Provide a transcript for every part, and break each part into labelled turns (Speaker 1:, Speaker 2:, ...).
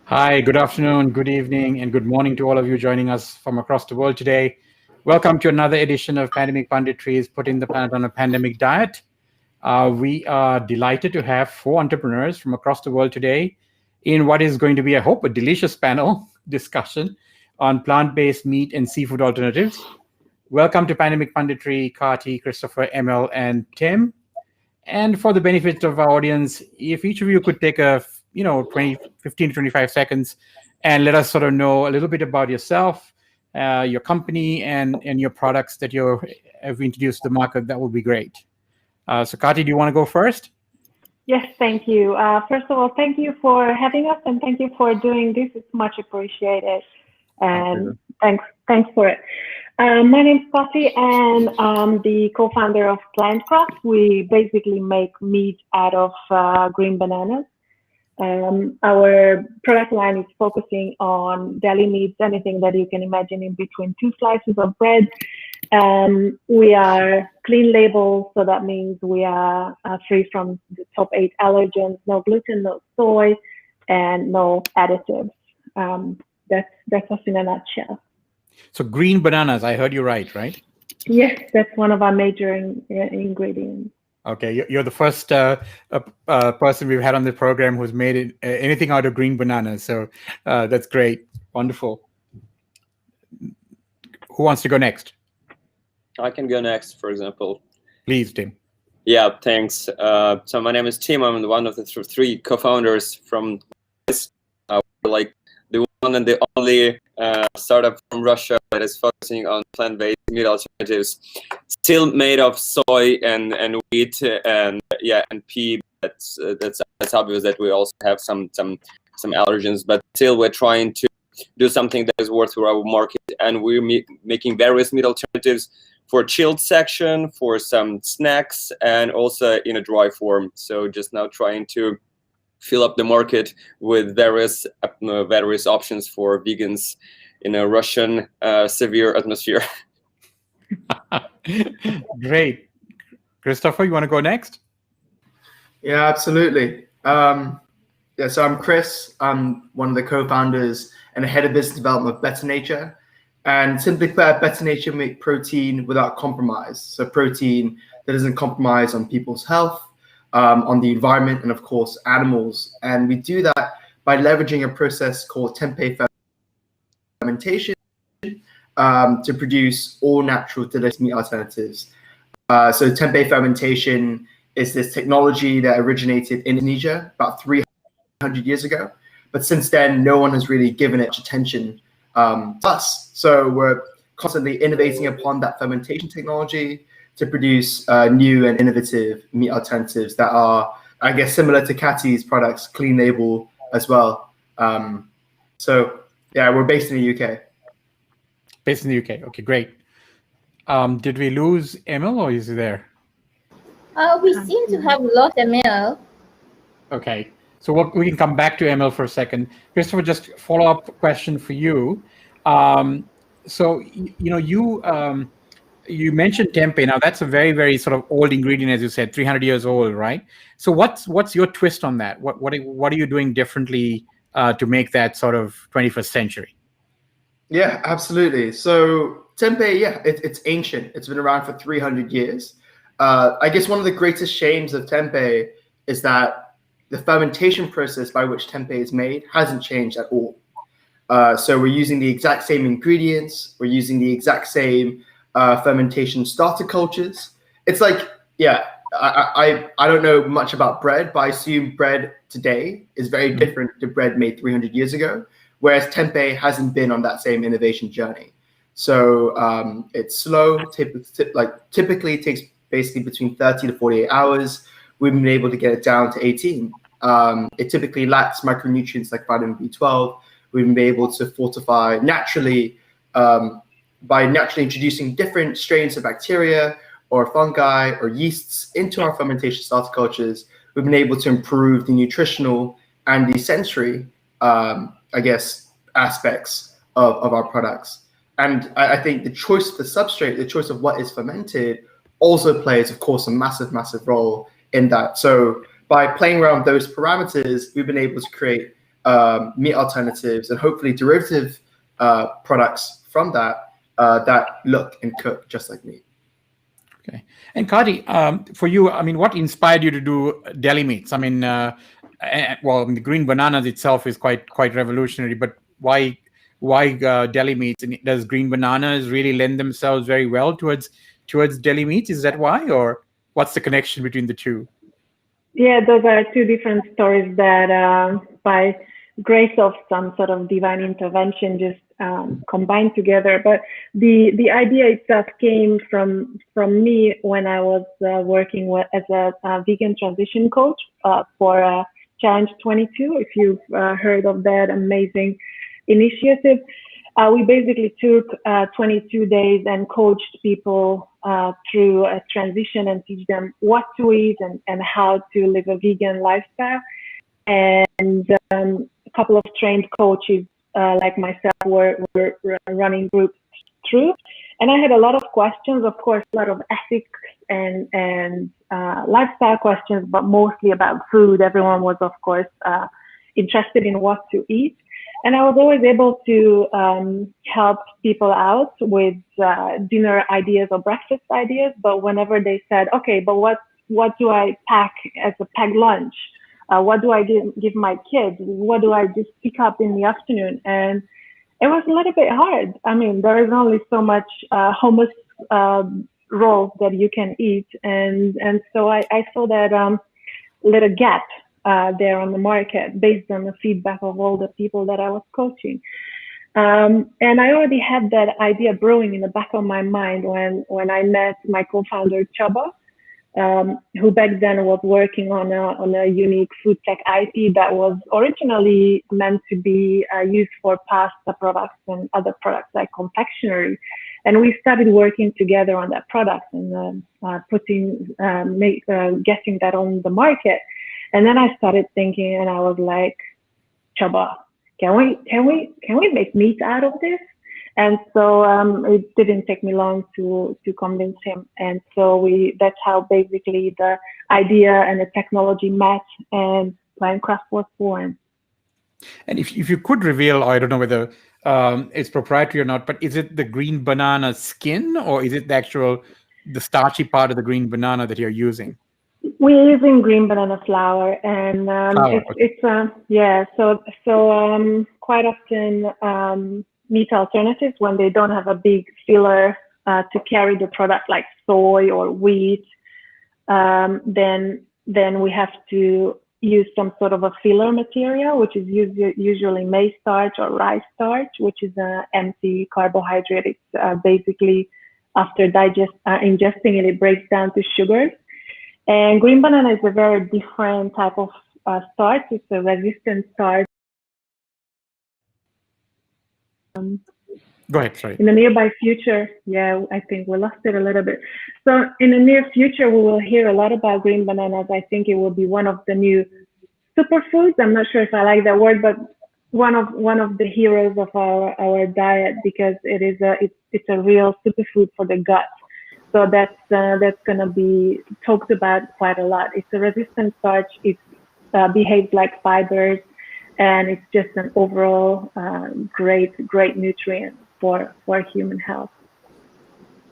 Speaker 1: Hi, good afternoon, good evening, and good morning to all of you joining us from across the world today. Welcome to another edition of Pandemic Punditry's Putting the Planet on a Pandemic Diet. We are delighted to have four entrepreneurs from across the world today in what is going to be, I hope, a delicious panel discussion on plant-based meat and seafood alternatives. Welcome to Pandemic Punditry, Kati, Christopher, Emil, and Tim. And for the benefit of our audience, if each of you could take 15 to 25 seconds and let us sort of know a little bit about yourself, your company, and your products that you have introduced to the market, that would be great. So Kati, do you want to go first?
Speaker 2: Yes, thank you. First of all, thank you for having us and thank you for doing this. It's much appreciated. And thanks for it. My name is Kati and I'm the co-founder of Plantcraft. We basically make meat out of green bananas. Our product line is focusing on deli meats, anything that you can imagine in between two slices of bread. We are clean label, so that means we are free from the top 8 allergens, no gluten, no soy, and no additives. That's us in a nutshell.
Speaker 1: So green bananas, I heard you right?
Speaker 2: Yes, that's one of our major ingredients.
Speaker 1: Okay, you're the first person we've had on the program who's made anything out of green bananas. So that's great. Wonderful. Who wants to go next?
Speaker 3: I can go next, for example.
Speaker 1: Please, Tim.
Speaker 3: Yeah, thanks. So my name is Tim. I'm one of the three co-founders from like the one and the only startup from Russia that is focusing on plant-based meat alternatives, still made of soy and wheat and pea. That's obvious that we also have some allergens, but still we're trying to do something that is worth for our market, and we're making various meat alternatives for chilled section, for some snacks, and also in a dry form. So just now trying to fill up the market with various options for vegans in a Russian severe atmosphere.
Speaker 1: Great. Christopher, you want to go next?
Speaker 4: Yeah, absolutely. So I'm Chris. I'm one of the co-founders and the head of business development of Better Nature. And simply put, Better Nature make protein without compromise. So protein that doesn't compromise on people's health, on the environment, and of course, animals. And we do that by leveraging a process called Tempeh fermentation to produce all natural delicious meat alternatives. So Tempeh fermentation is this technology that originated in Indonesia about 300 years ago. But since then, no one has really given it attention to us. So we're constantly innovating upon that fermentation technology to produce new and innovative meat alternatives that are, I guess, similar to Kati's products, clean label as well. So yeah, we're based in the UK.
Speaker 1: Based in the UK. Okay, great. Did we lose Emil, or is he there?
Speaker 5: We seem to have lost Emil.
Speaker 1: Okay, so we can come back to Emil for a second. Christopher, just a follow-up question for you. So you mentioned tempeh. Now that's a very, very sort of old ingredient, as you said, 300 years old, right? So what's your twist on that? What are you doing differently to make that sort of 21st century?
Speaker 4: Yeah, absolutely. So tempeh, it's ancient. It's been around for 300 years. I guess one of the greatest shames of tempeh is that the fermentation process by which tempeh is made hasn't changed at all. So we're using the exact same ingredients. We're using the exact same fermentation starter cultures. It's like, I don't know much about bread, but I assume bread today is very different to bread made 300 years ago, whereas tempeh hasn't been on that same innovation journey. So it's slow, typically it takes basically between 30 to 48 hours. We've been able to get it down to 18. It typically lacks micronutrients like vitamin B12. We've been able to fortify naturally by naturally introducing different strains of bacteria or fungi or yeasts into our fermentation starter cultures. We've been able to improve the nutritional and the sensory, aspects of our products. And I think the choice of the substrate, the choice of what is fermented, also plays, of course, a massive, massive role in that. So by playing around those parameters, we've been able to create meat alternatives, and hopefully derivative products from that that look and cook just like meat.
Speaker 1: Okay. And Kati, for you, I mean, what inspired you to do deli meats? I mean, well, the green bananas itself is quite revolutionary, but why deli meats? And does green bananas really lend themselves very well towards deli meats? Is that why, or what's the connection between the two?
Speaker 2: Yeah, those are two different stories that, by grace of some sort of divine intervention, just combined together. But the idea itself came from me when I was working as a vegan transition coach for Challenge 22. If you've heard of that amazing initiative, we basically took 22 days and coached people through a transition and teach them what to eat and how to live a vegan lifestyle. And a couple of trained coaches like myself were running groups through. And I had a lot of questions, of course, a lot of ethics and lifestyle questions, but mostly about food. Everyone was, of course, interested in what to eat. And I was always able to help people out with dinner ideas or breakfast ideas. But whenever they said, okay, but what do I pack as a packed lunch? What do I give my kids? What do I just pick up in the afternoon? And it was a little bit hard. I mean, there is only so much hummus rolls that you can eat. And so I saw that little gap there on the market based on the feedback of all the people that I was coaching. And I already had that idea brewing in the back of my mind when I met my co-founder, Chaba, who back then was working on a unique food tech IP that was originally meant to be used for pasta products and other products like confectionery. And we started working together on that product and getting that on the market. And then I started thinking, and I was like, Chaba, can we make meat out of this? And so it didn't take me long to convince him. And so that's how basically the idea and the technology met and Planecraft was born.
Speaker 1: And if you could reveal, I don't know whether it's proprietary or not, but is it the green banana skin or is it the starchy part of the green banana that you're using?
Speaker 2: We're using green banana flour, and So quite often meat alternatives, when they don't have a big filler to carry the product like soy or wheat, then we have to use some sort of a filler material, which is usually maize starch or rice starch, which is an empty carbohydrate. It's basically after ingesting it, it breaks down to sugars. And green banana is a very different type of starch. It's a resistant starch.
Speaker 1: Go ahead, sorry.
Speaker 2: In the nearby future, I think we lost it a little bit. So in the near future, we will hear a lot about green bananas. I think it will be one of the new superfoods. I'm not sure if I like that word, but one of the heroes of our diet, because it's a real superfood for the gut. So that's going to be talked about quite a lot. It's a resistant starch. It behaves like fibers, and it's just an overall great nutrient for human health.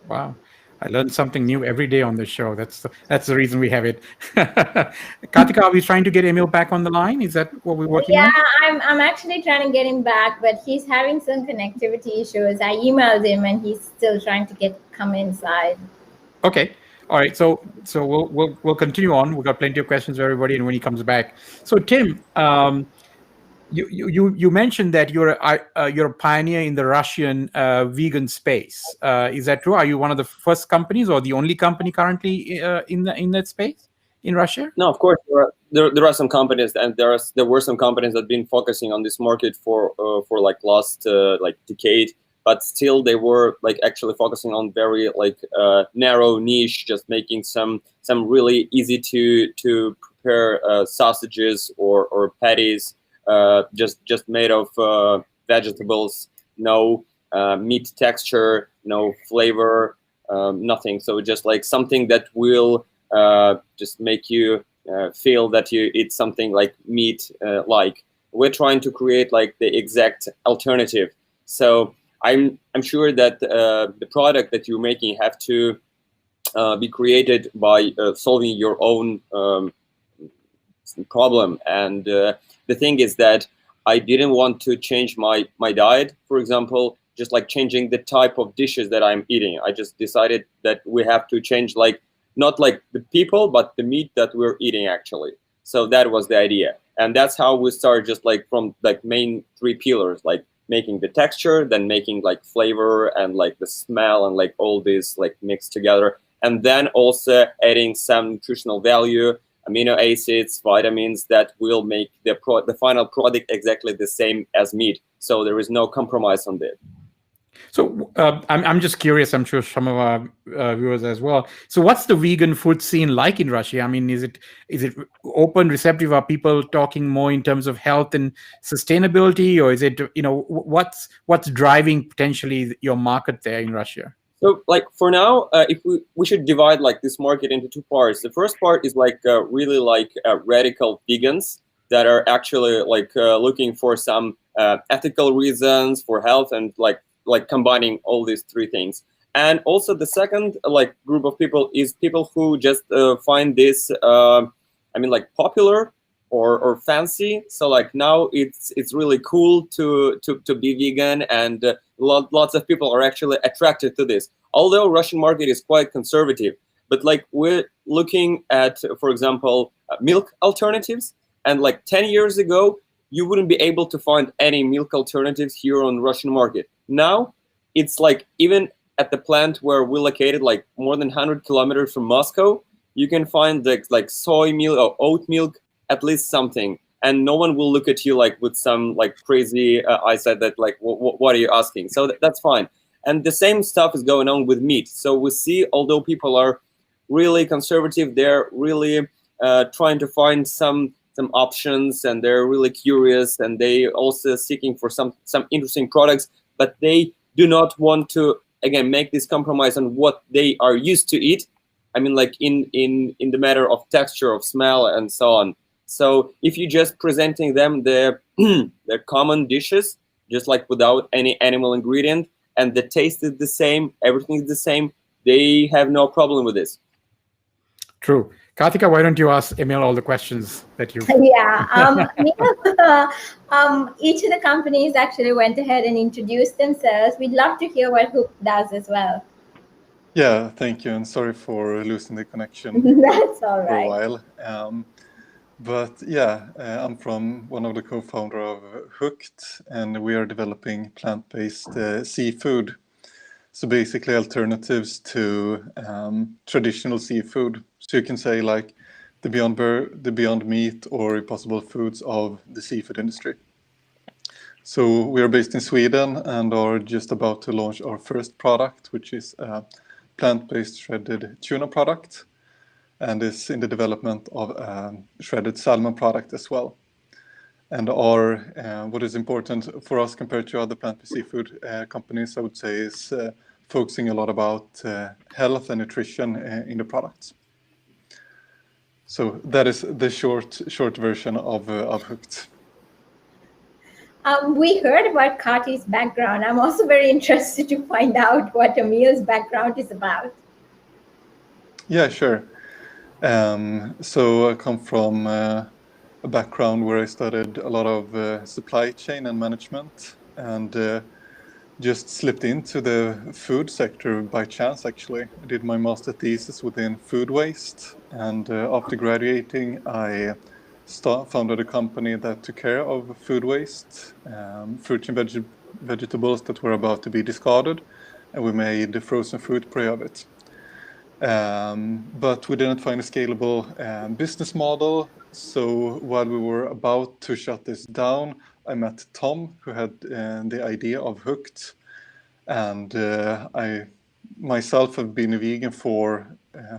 Speaker 1: Wow. I learned something new every day on the show. That's the reason we have it. Kartika, are we trying to get Emil back on the line? Is that what we're working on?
Speaker 5: Yeah, I'm actually trying to get him back, but he's having some connectivity issues. I emailed him and he's still trying to come inside.
Speaker 1: Okay. All right. So we'll continue on. We've got plenty of questions for everybody, and when he comes back. So Tim, you mentioned that you're a pioneer in the Russian vegan space. Is that true? Are you one of the first companies or the only company currently in that space in Russia?
Speaker 3: No, of course there are some companies, and there were some companies that have been focusing on this market for like last decade, but still they were like actually focusing on very narrow niche, just making some really easy to prepare sausages or patties. Just made of vegetables, no meat texture, no flavor, nothing. So just like something that will just make you feel that you eat something like meat like. we're trying to create like the exact alternative. So I'm sure that the product that you're making have to be created by solving your own problem. And the thing is that I didn't want to change my diet, for example, just like changing the type of dishes that I'm eating. I just decided that we have to change, like, not like the people, but the meat that we're eating actually. So that was the idea. And that's how we started, just like from like main three pillars, like making the texture, then making like flavor and like the smell and like all this like mixed together. And then also adding some nutritional value, amino acids, vitamins that will make the final product exactly the same as meat. So there is no compromise on that.
Speaker 1: So I'm just curious. I'm sure some of our viewers as well. So what's the vegan food scene like in Russia? I mean, is it open, receptive? Are people talking more in terms of health and sustainability, or is it, what's driving potentially your market there in Russia?
Speaker 3: So like for now, if we should divide like this market into two parts. The first part is like really like radical vegans that are actually like looking for some ethical reasons for health and like combining all these three things. And also the second like group of people is people who just find this like popular or fancy. So like now it's really cool to be vegan, and lots of people are actually attracted to this. Although Russian market is quite conservative, but like we're looking at, for example, milk alternatives, and like 10 years ago you wouldn't be able to find any milk alternatives here on Russian market. Now it's like even at the plant where we're located, like more than 100 kilometers from Moscow, you can find like soy milk or oat milk, at least something, and no one will look at you like with some like crazy eyesight that like what are you asking. So that's fine. And the same stuff is going on with meat. So we see, although people are really conservative, they're really trying to find some options, and they're really curious, and they also seeking for some interesting products, but they do not want to again make this compromise on what they are used to eat. I mean, like in the matter of texture, of smell, and so on. So if you're just presenting them their common dishes, just like without any animal ingredient, and the taste is the same, everything is the same, they have no problem with this.
Speaker 1: True. Kartika, why don't you ask Emil all the questions that you...
Speaker 5: Yeah. Each of the companies actually went ahead and introduced themselves. We'd love to hear what Hook does as well.
Speaker 6: Yeah, thank you. And sorry for losing the connection.
Speaker 5: That's all right.
Speaker 6: For a while. But yeah, I'm from one of the co-founder of Hooked, and we are developing plant-based seafood. So basically alternatives to traditional seafood. So you can say like the Beyond Meat or Impossible Foods of the seafood industry. So we are based in Sweden and are just about to launch our first product, which is a plant-based shredded tuna product, and is in the development of a shredded salmon product as well. And what is important for us compared to other plant-based seafood companies, I would say, is focusing a lot about health and nutrition in the products. So that is the short version of Hooked.
Speaker 5: We heard about Kati's background. I'm also very interested to find out what Emil's background is about.
Speaker 6: Yeah, sure. So I come from a background where I studied a lot of supply chain and management, and just slipped into the food sector by chance, actually. I did my master thesis within food waste, and after graduating, I founded a company that took care of food waste, fruits and vegetables that were about to be discarded, and we made the frozen fruit puree of it. But we didn't find a scalable business model. So while we were about to shut this down, I met Tom, who had the idea of Hooked. And I myself have been a vegan for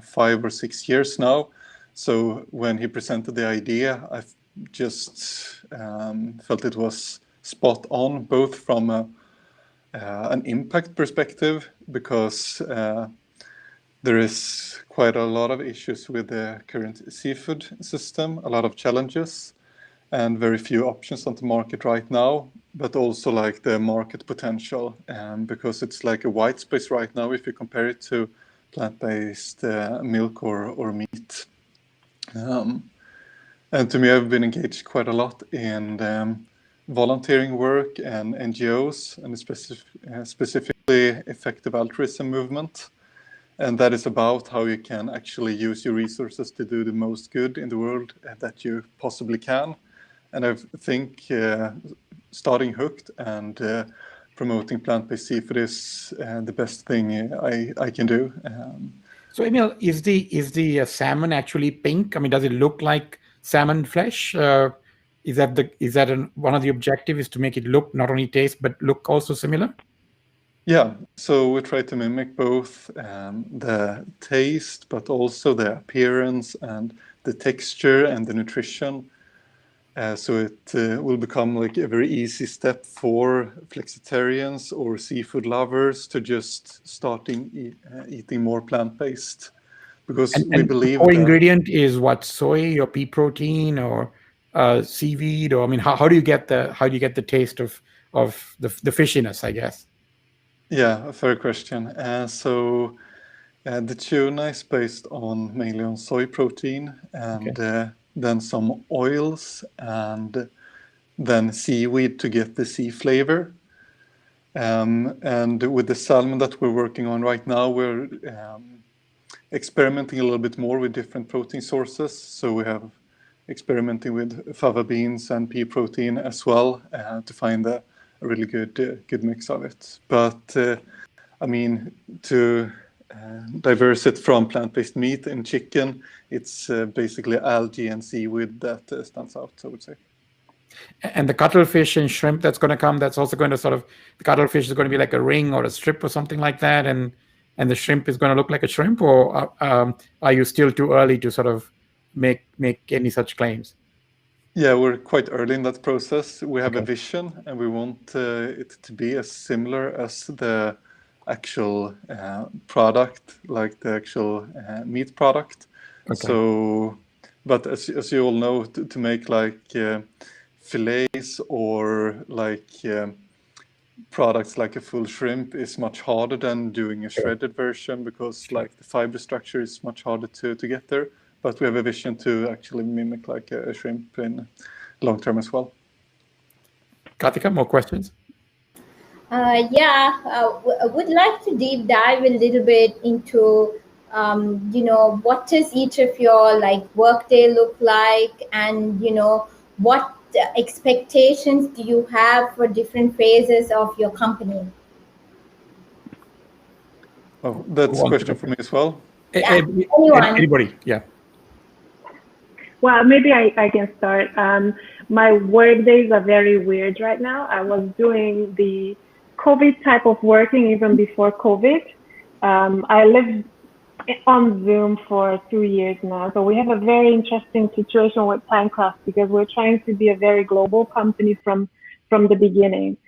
Speaker 6: 5 or 6 years now. So when he presented the idea, I just felt it was spot on, both from an impact perspective, because there is quite a lot of issues with the current seafood system, a lot of challenges. and very few options on the market right now, but also like the market potential, because it's like a white space right now if you compare it to plant-based milk or meat. And to me, I've been engaged quite a lot in volunteering work and NGOs, and specifically effective altruism movement. And that is about how you can actually use your resources to do the most good in the world that you possibly can. And I think starting Hooked and promoting plant-based seafood is the best thing I can do.
Speaker 1: So, Emil, is the salmon actually pink? I mean, does it look like salmon flesh? Is that one of the objectives, is to make it look, not only taste, but look also similar?
Speaker 6: Yeah, so we try to mimic both the taste, but also the appearance and the texture and the nutrition. So it will become like a very easy step for flexitarians or seafood lovers to just starting eating more plant-based, because we believe
Speaker 1: the core ingredient is what, soy or pea protein or seaweed, or I mean, how do you get the taste of the fishiness, I guess?
Speaker 6: Yeah, a fair question. So the tuna is based mainly on soy protein, and then some oils, and then seaweed to get the sea flavor. And with the salmon that we're working on right now, we're experimenting a little bit more with different protein sources. So we have experimenting with fava beans and pea protein as well to find a really good mix of it. But I mean, to diverse it from plant-based meat and chicken, it's basically algae and seaweed that stands out, I would say.
Speaker 1: And the cuttlefish and shrimp that's going to come, that's also going to the cuttlefish is going to be like a ring or a strip or something like that, and the shrimp is going to look like a shrimp, or are you still too early to sort of make any such claims?
Speaker 6: Yeah, we're quite early in that process. We have a vision, and we want it to be as similar as the actual product, like the actual meat product. So, but as you all know, to make like fillets or like products like a full shrimp is much harder than doing a shredded version, because like the fiber structure is much harder to get there. But we have a vision to actually mimic like a shrimp in long term as well.
Speaker 1: Karthika, more questions?
Speaker 5: I would like to deep dive a little bit into, what does each of your like workday look like, and what expectations do you have for different phases of your company?
Speaker 6: Oh, that's a question for me as well.
Speaker 5: Anyone.
Speaker 1: Anybody, yeah.
Speaker 2: Well, maybe I can start. My work days are very weird right now. I was doing the COVID type of working even before COVID. I lived on Zoom for 2 years now. So we have a very interesting situation with Planecraft, because we're trying to be a very global company from the beginning.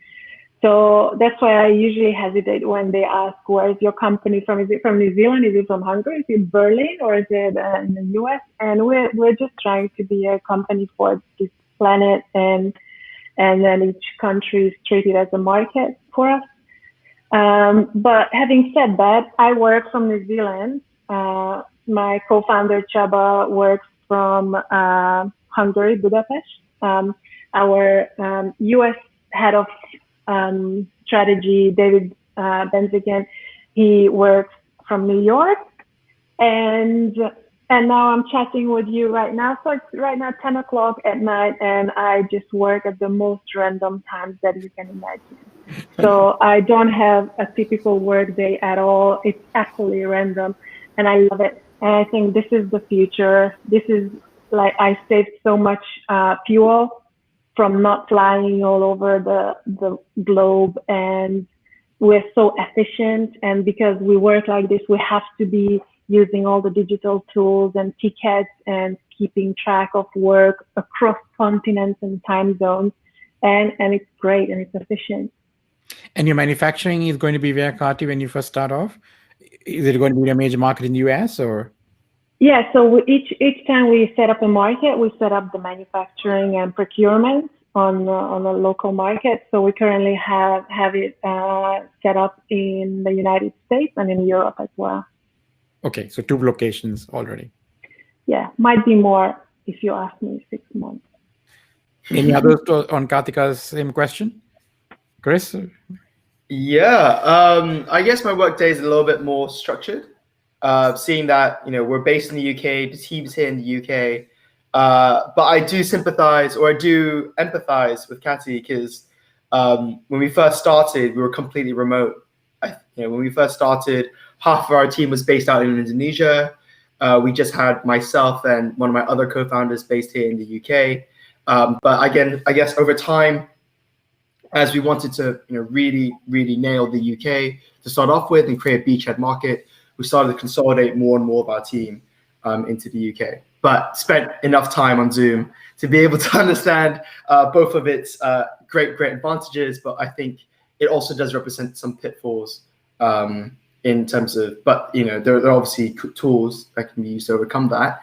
Speaker 2: So that's why I usually hesitate when they ask, where is your company from? Is it from New Zealand? Is it from Hungary? Is it Berlin? Or is it in the US? And we're just trying to be a company for this planet, and then each country is treated as a market for us. But having said that, I work from New Zealand. My co-founder Csaba works from Hungary, Budapest. Our US head of strategy, David Benzigan, he works from New York, and now I'm chatting with you right now. So it's right now 10 o'clock at night, and I just work at the most random times that you can imagine. So I don't have a typical work day at all. It's absolutely random, and I love it. And I think this is the future. This is like, I saved so much fuel from not flying all over the globe, and we're so efficient. And because we work like this, we have to be using all the digital tools and tickets and keeping track of work across continents and time zones. And it's great, and it's efficient.
Speaker 1: And your manufacturing is going to be where, Karthi, when you first start off? Is it going to be a major market in the US, or?
Speaker 2: Yeah, so each time we set up a market, we set up the manufacturing and procurement on a local market. So we currently have it set up in the United States and in Europe as well.
Speaker 1: Okay, so 2 locations already.
Speaker 2: Yeah, might be more if you ask me 6 months.
Speaker 1: Any others on Kartika's same question? Chris?
Speaker 4: Yeah, I guess my work day is a little bit more structured. Seeing that we're based in the UK, the team's here in the UK, but I do sympathize or I do empathize with Kati because when we first started, we were completely remote. When we first started, half of our team was based out in Indonesia. We just had myself and one of my other co-founders based here in the UK. But again, I guess over time, as we wanted to really nail the UK to start off with and create a beachhead market, we started to consolidate more and more of our team into the UK. But spent enough time on Zoom to be able to understand both of its great advantages. But I think it also does represent some pitfalls in terms of. But there are obviously tools that can be used to overcome that.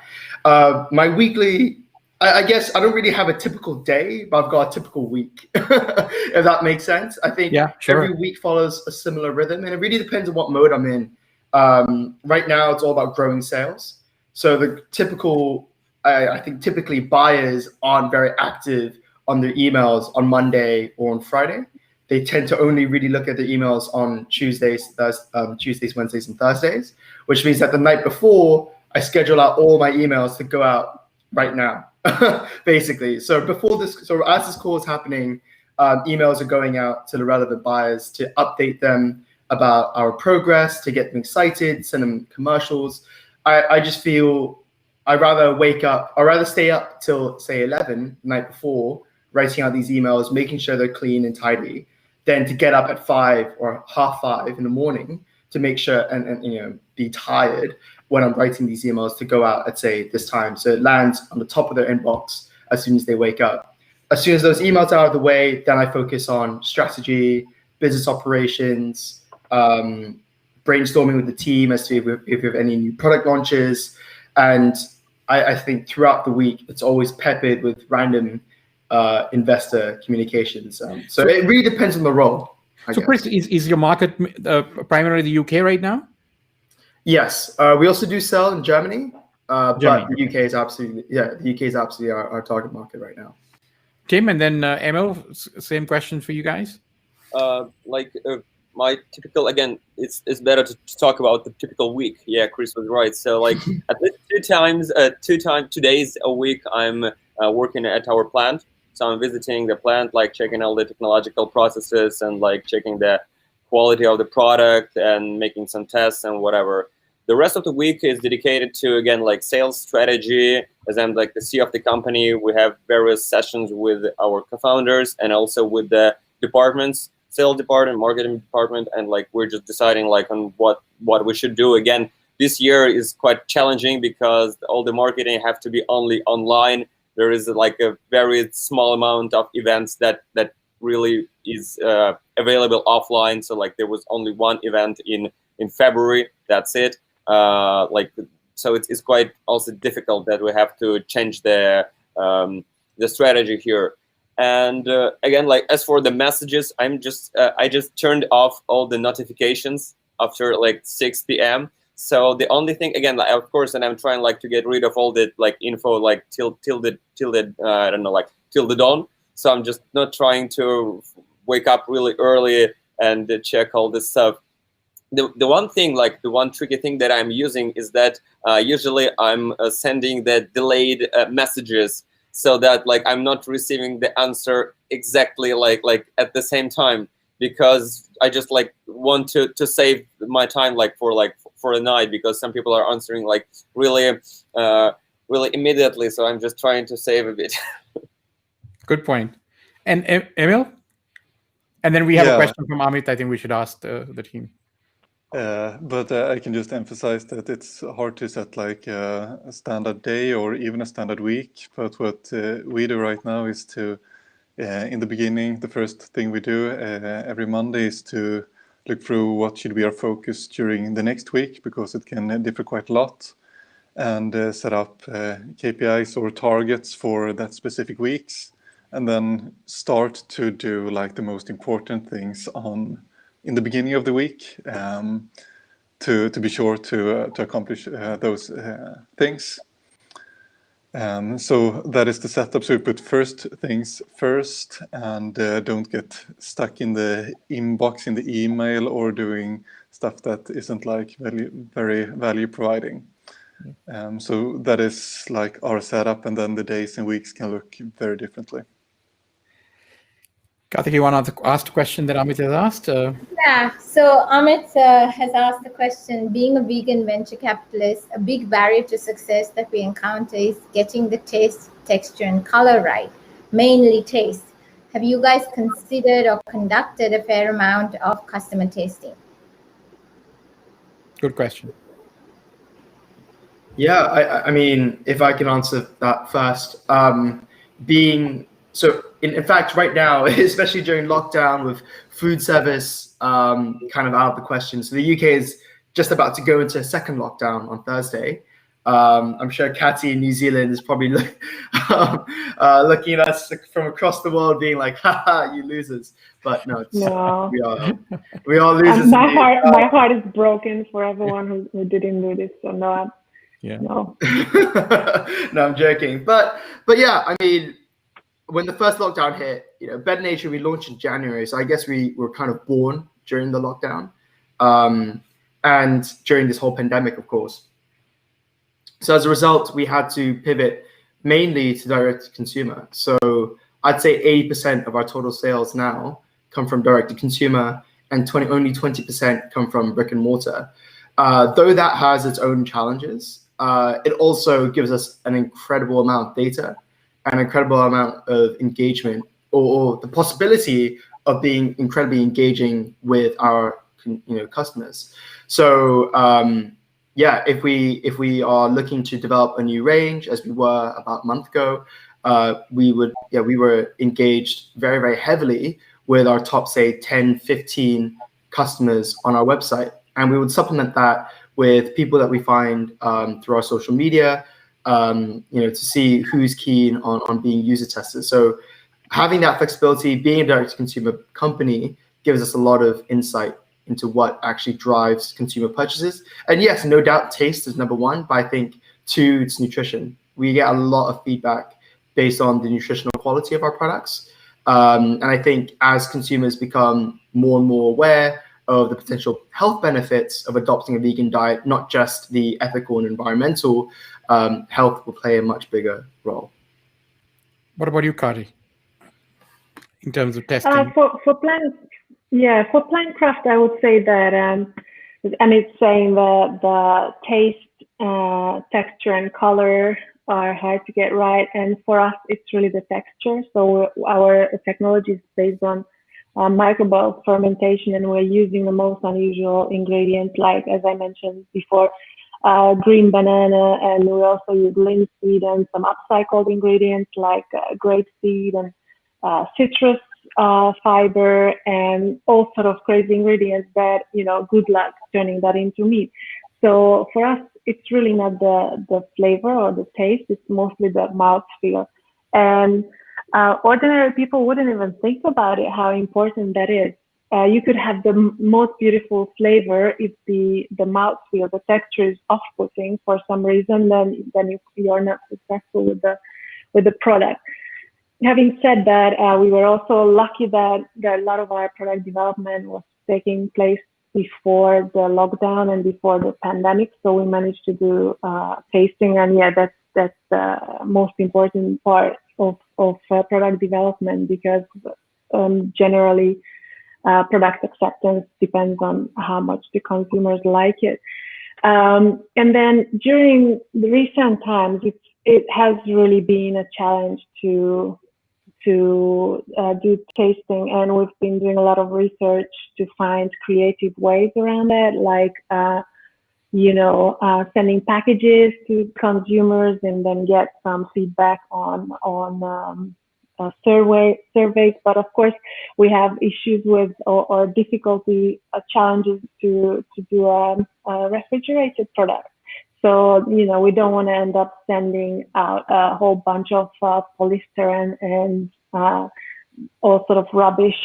Speaker 4: My weekly. I guess I don't really have a typical day, but I've got a typical week, if that makes sense. I think every week follows a similar rhythm, and it really depends on what mode I'm in. Right now, it's all about growing sales. So the typical, I think typically buyers aren't very active on their emails on Monday or on Friday. They tend to only really look at their emails on Tuesdays, Wednesdays, and Thursdays, which means that the night before, I schedule out all my emails to go out right now. Basically, so as this call is happening, emails are going out to the relevant buyers to update them about our progress, to get them excited, send them commercials. I just feel I'd rather stay up till say 11 the night before, writing out these emails, making sure they're clean and tidy, than to get up at 5 or half 5 in the morning to make sure and be tired when I'm writing these emails to go out at say this time. So it lands on the top of their inbox as soon as they wake up. As soon as those emails are out of the way, then I focus on strategy, business operations, brainstorming with the team as to if we have any new product launches. And I think throughout the week, it's always peppered with random investor communications. So it really depends on the role.
Speaker 1: So Chris, is your market primarily the UK right now?
Speaker 4: Yes, we also do sell in Germany, but the UK is absolutely our target market right now.
Speaker 1: Tim, and then Emil, same question for you guys.
Speaker 3: My typical, again, it's better to talk about the typical week. Yeah, Chris was right. So like at least 2 days a week, I'm working at our plant. So I'm visiting the plant, like checking all the technological processes and like checking the quality of the product and making some tests and whatever. The rest of the week is dedicated to, again, like sales strategy. As I'm like the CEO of the company, we have various sessions with our co-founders and also with the departments, sales department, marketing department, and like we're just deciding like on what we should do. Again, this year is quite challenging because all the marketing have to be only online. There is like a very small amount of events that really is available offline. So like there was only one event in February. That's it. So it's quite also difficult that we have to change the strategy here. And again, like as for the messages, I just turned off all the notifications after like 6 p.m. So the only thing, again, like, of course, and I'm trying like to get rid of all the like info like till the I don't know, like till the dawn. So I'm just not trying to wake up really early and check all this stuff. The one thing, like the one tricky thing that I'm using is that usually I'm sending the delayed messages so that like I'm not receiving the answer exactly like at the same time, because I just like want to save my time like for a night, because some people are answering like really immediately. So I'm just trying to save a bit.
Speaker 1: Good point. And Emil? And then we have a question from Amit. I think we should ask the team.
Speaker 6: But I can just emphasize that it's hard to set like a standard day or even a standard week. But what we do right now is to, in the beginning, the first thing we do every Monday is to look through what should be our focus during the next week, because it can differ quite a lot. and set up KPIs or targets for that specific weeks, and then start to do like the most important things in the beginning of the week to be sure to accomplish those things. So that is the setup. So we put first things first, and don't get stuck in the inbox in the email or doing stuff that isn't like very value providing. So that is like our setup, and then the days and weeks can look very differently.
Speaker 1: Karthik, you want to ask the question that Amit has asked?
Speaker 5: Yeah, so Amit has asked the question, being a vegan venture capitalist, a big barrier to success that we encounter is getting the taste, texture, and color right, mainly taste. Have you guys considered or conducted a fair amount of customer tasting?
Speaker 1: Good question.
Speaker 4: Yeah, I mean, if I can answer that first, in fact, right now, especially during lockdown with food service kind of out of the question. So the UK is just about to go into a second lockdown on Thursday. I'm sure Catty in New Zealand is probably looking at us from across the world, being like, "Haha, you losers!" But no, we are losers.
Speaker 2: My heart is broken for everyone who didn't do this. So no.
Speaker 1: Yeah.
Speaker 2: No.
Speaker 4: No, I'm joking. But yeah, I mean, when the first lockdown hit, Bed Nature we launched in January, so I guess we were kind of born during the lockdown, and during this whole pandemic, of course. So as a result, we had to pivot mainly to direct to consumer. So I'd say 80% of our total sales now come from direct to consumer, and only 20% come from brick and mortar. Though that has its own challenges, it also gives us an incredible amount of data, an incredible amount of engagement, or the possibility of being incredibly engaging with our customers. So yeah, if we are looking to develop a new range, as we were about a month ago, we were engaged very, very heavily with our top, say, 10, 15 customers on our website. And we would supplement that with people that we find through our social media, to see who's keen on being user tested. So having that flexibility, being a direct-to-consumer company, gives us a lot of insight into what actually drives consumer purchases. And yes, no doubt taste is number one, but I think two, it's nutrition. We get a lot of feedback based on the nutritional quality of our products. And I think as consumers become more and more aware of the potential health benefits of adopting a vegan diet, not just the ethical and environmental, health will play a much bigger role.
Speaker 1: What about you, Kari? In terms of testing?
Speaker 2: For plant craft, I would say that, and it's saying that the taste, texture, and color are hard to get right. And for us, it's really the texture. So our technology is based on microbial fermentation, and we're using the most unusual ingredients, like, as I mentioned before, green banana, and we also use linseed and some upcycled ingredients like grapeseed and citrus fiber, and all sort of crazy ingredients that, good luck turning that into meat. So for us, it's really not the flavor or the taste, it's mostly the mouthfeel. And ordinary people wouldn't even think about it, how important that is. You could have the most beautiful flavor if the mouthfeel, the texture is off-putting for some reason, then you're not successful with the product. Having said that, we were also lucky that a lot of our product development was taking place before the lockdown and before the pandemic, so we managed to do tasting, and yeah, that's the most important part of product development, because generally product acceptance depends on how much the consumers like it. And then during the recent times, it has really been a challenge to do tasting, and we've been doing a lot of research to find creative ways around that, like sending packages to consumers and then get some feedback on surveys. But of course, we have issues with or difficulty challenges to do a refrigerated product. So, we don't want to end up sending out a whole bunch of polyester and all sort of rubbish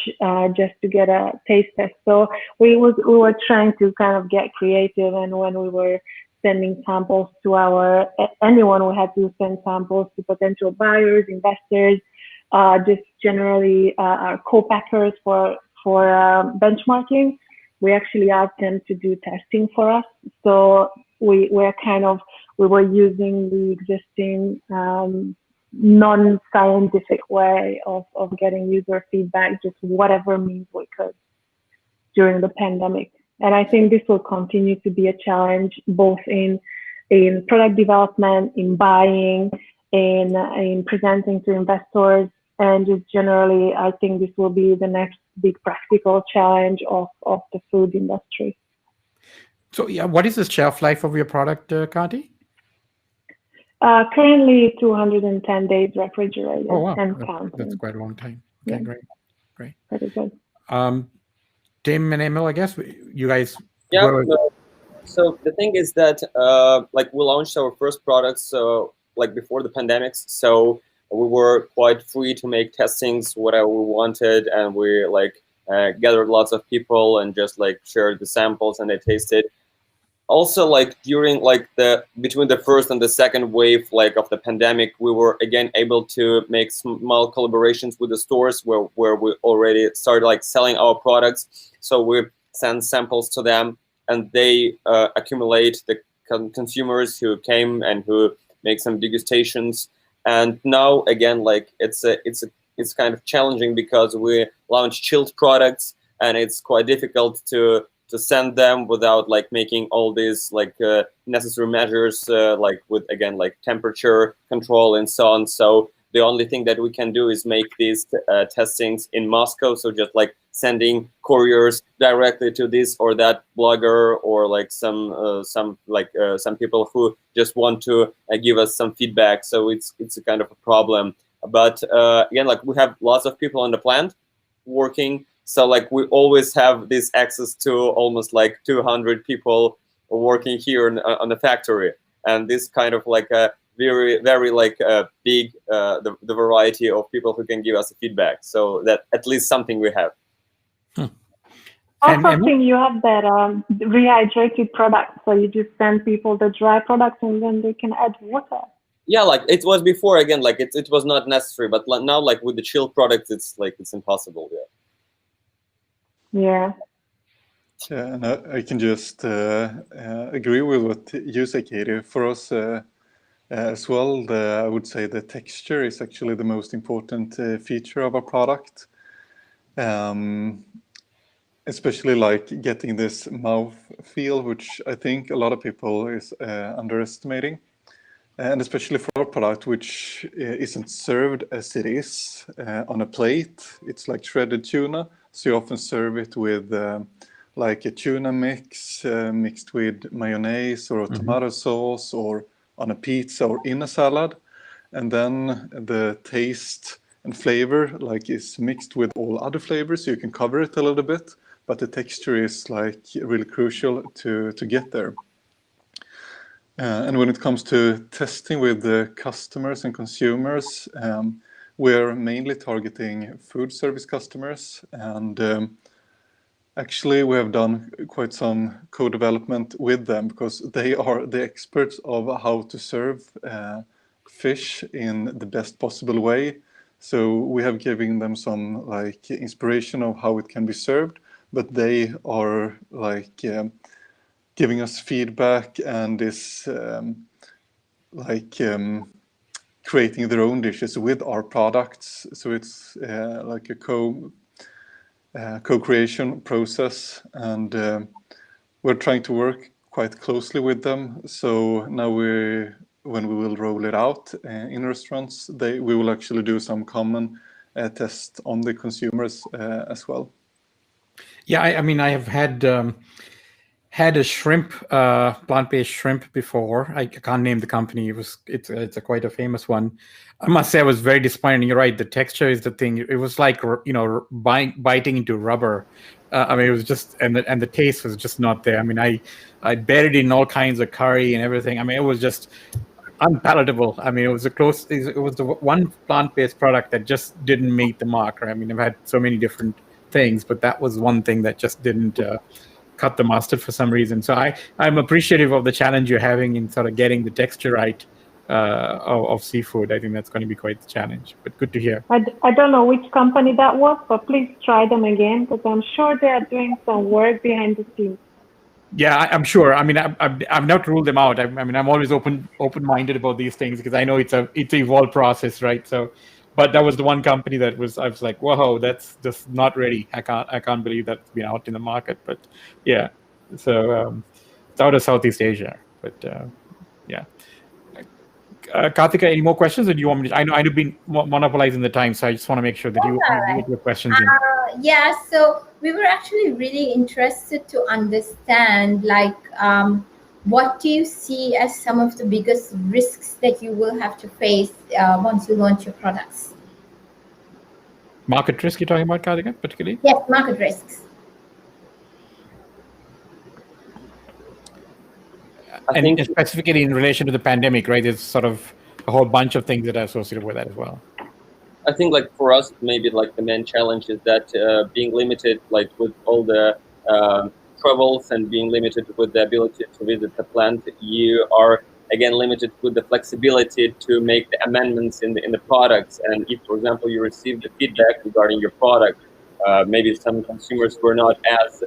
Speaker 2: just to get a taste test. So we were trying to kind of get creative, and when we were sending samples to anyone who had to send samples to potential buyers, investors, just generally our co-packers for benchmarking, we actually asked them to do testing for us. So we were using the existing non-scientific way of getting user feedback, just whatever means we could during the pandemic. And I think this will continue to be a challenge, both in product development, in buying, in presenting to investors, and just generally, I think this will be the next big practical challenge of the food industry.
Speaker 1: So yeah, what is the shelf life of your product, Kati?
Speaker 2: Currently 210 days refrigerated.
Speaker 1: Oh, wow.
Speaker 2: And counting.
Speaker 1: That's quite a long time. Okay,
Speaker 2: Yeah.
Speaker 1: Great.
Speaker 2: Pretty good.
Speaker 1: Tim and Emil, I guess you guys.
Speaker 3: Yeah. So the thing is that like we launched our first products like before the pandemic, so we were quite free to make testings whatever we wanted, and we like gathered lots of people and just like shared the samples and they tasted. Also, like during like between the first and the second wave like of the pandemic, we were again able to make small collaborations with the stores where we already started like selling our products. So we send samples to them, and they accumulate the consumers who came and who make some degustations. And now again, like it's kind of challenging because we launch chilled products, and it's quite difficult to send them without like making all these like necessary measures like with again like temperature control and so on. So the only thing that we can do is make these testings in Moscow. So just like sending couriers directly to this or that blogger, or like some people who just want to give us some feedback. So it's a kind of a problem. But again, like we have lots of people on the plant working. So like we always have this access to almost like 200 people working here on the factory, and this kind of like a very like big the variety of people who can give us feedback. So that at least something we have.
Speaker 2: Also, think you have that rehydrated product, so you just send people the dry products and then they can add water.
Speaker 3: Yeah, like it was before. Again, like it was not necessary, but now like with the chilled products, it's like it's impossible.
Speaker 2: Yeah.
Speaker 6: Yeah, and I can just agree with what you say, Katie. For us as well, I would say the texture is actually the most important feature of our product. Especially like getting this mouth feel, which I think a lot of people is underestimating. And especially for our product, which isn't served as it is on a plate. It's like shredded tuna. So you often serve it with like a tuna mix mixed with mayonnaise or a tomato sauce, or on a pizza or in a salad. And then the taste and flavor like is mixed with all other flavors. So you can cover it a little bit, but the texture is like really crucial to get there. And when it comes to testing with the customers and consumers, we're mainly targeting food service customers. And actually, we have done quite some co-development with them, because they are the experts of how to serve fish in the best possible way. So we have given them some like inspiration of how it can be served, but they are like giving us feedback and is creating their own dishes with our products. So it's like a co-creation process, and we're trying to work quite closely with them. So now when we will roll it out in restaurants, we will actually do some common tests on the consumers as well.
Speaker 1: Yeah, I mean, I have had a shrimp, plant-based shrimp before. I can't name the company. It's a quite a famous one. I must say I was very disappointed. You're right. The texture is the thing. It was like, biting into rubber. I mean, it was just, and the taste was just not there. I mean, I buried it in all kinds of curry and everything. I mean, it was just unpalatable. I mean, it was it was the one plant-based product that just didn't meet the mark. Right? I mean, I've had so many different things, but that was one thing that just didn't cut the mustard for some reason. So I'm appreciative of the challenge you're having in sort of getting the texture right of seafood. I think that's going to be quite the challenge, but good to hear.
Speaker 2: I don't know which company that was, but please try them again, because I'm sure they are doing some work behind the scenes.
Speaker 1: Yeah, I'm sure. I mean, I've not ruled them out. I mean, I'm always open-minded about these things because I know it's an evolved process, right? So, but that was the one company that I was like, whoa, that's just not ready. I can't believe that's been out in the market. But yeah, so it's out of Southeast Asia. But yeah. Karthika, any more questions, or do you want me to? I know I've been monopolizing the time, so I just want to make sure that you get your questions in.
Speaker 5: Yeah, so we were actually really interested to understand, like, what do you see as some of the biggest risks that you will have to face once you launch your products?
Speaker 1: Market risk you're talking about, Karthika, particularly?
Speaker 5: Yes, market risks.
Speaker 1: And specifically in relation to the pandemic, right? There's sort of a whole bunch of things that are associated with that as well.
Speaker 3: I think like for us, maybe like the main challenge is that being limited, like with all the travels and being limited with the ability to visit the plant, you are again limited with the flexibility to make the amendments in the products. And if, for example, you receive the feedback regarding your product, maybe some consumers were not as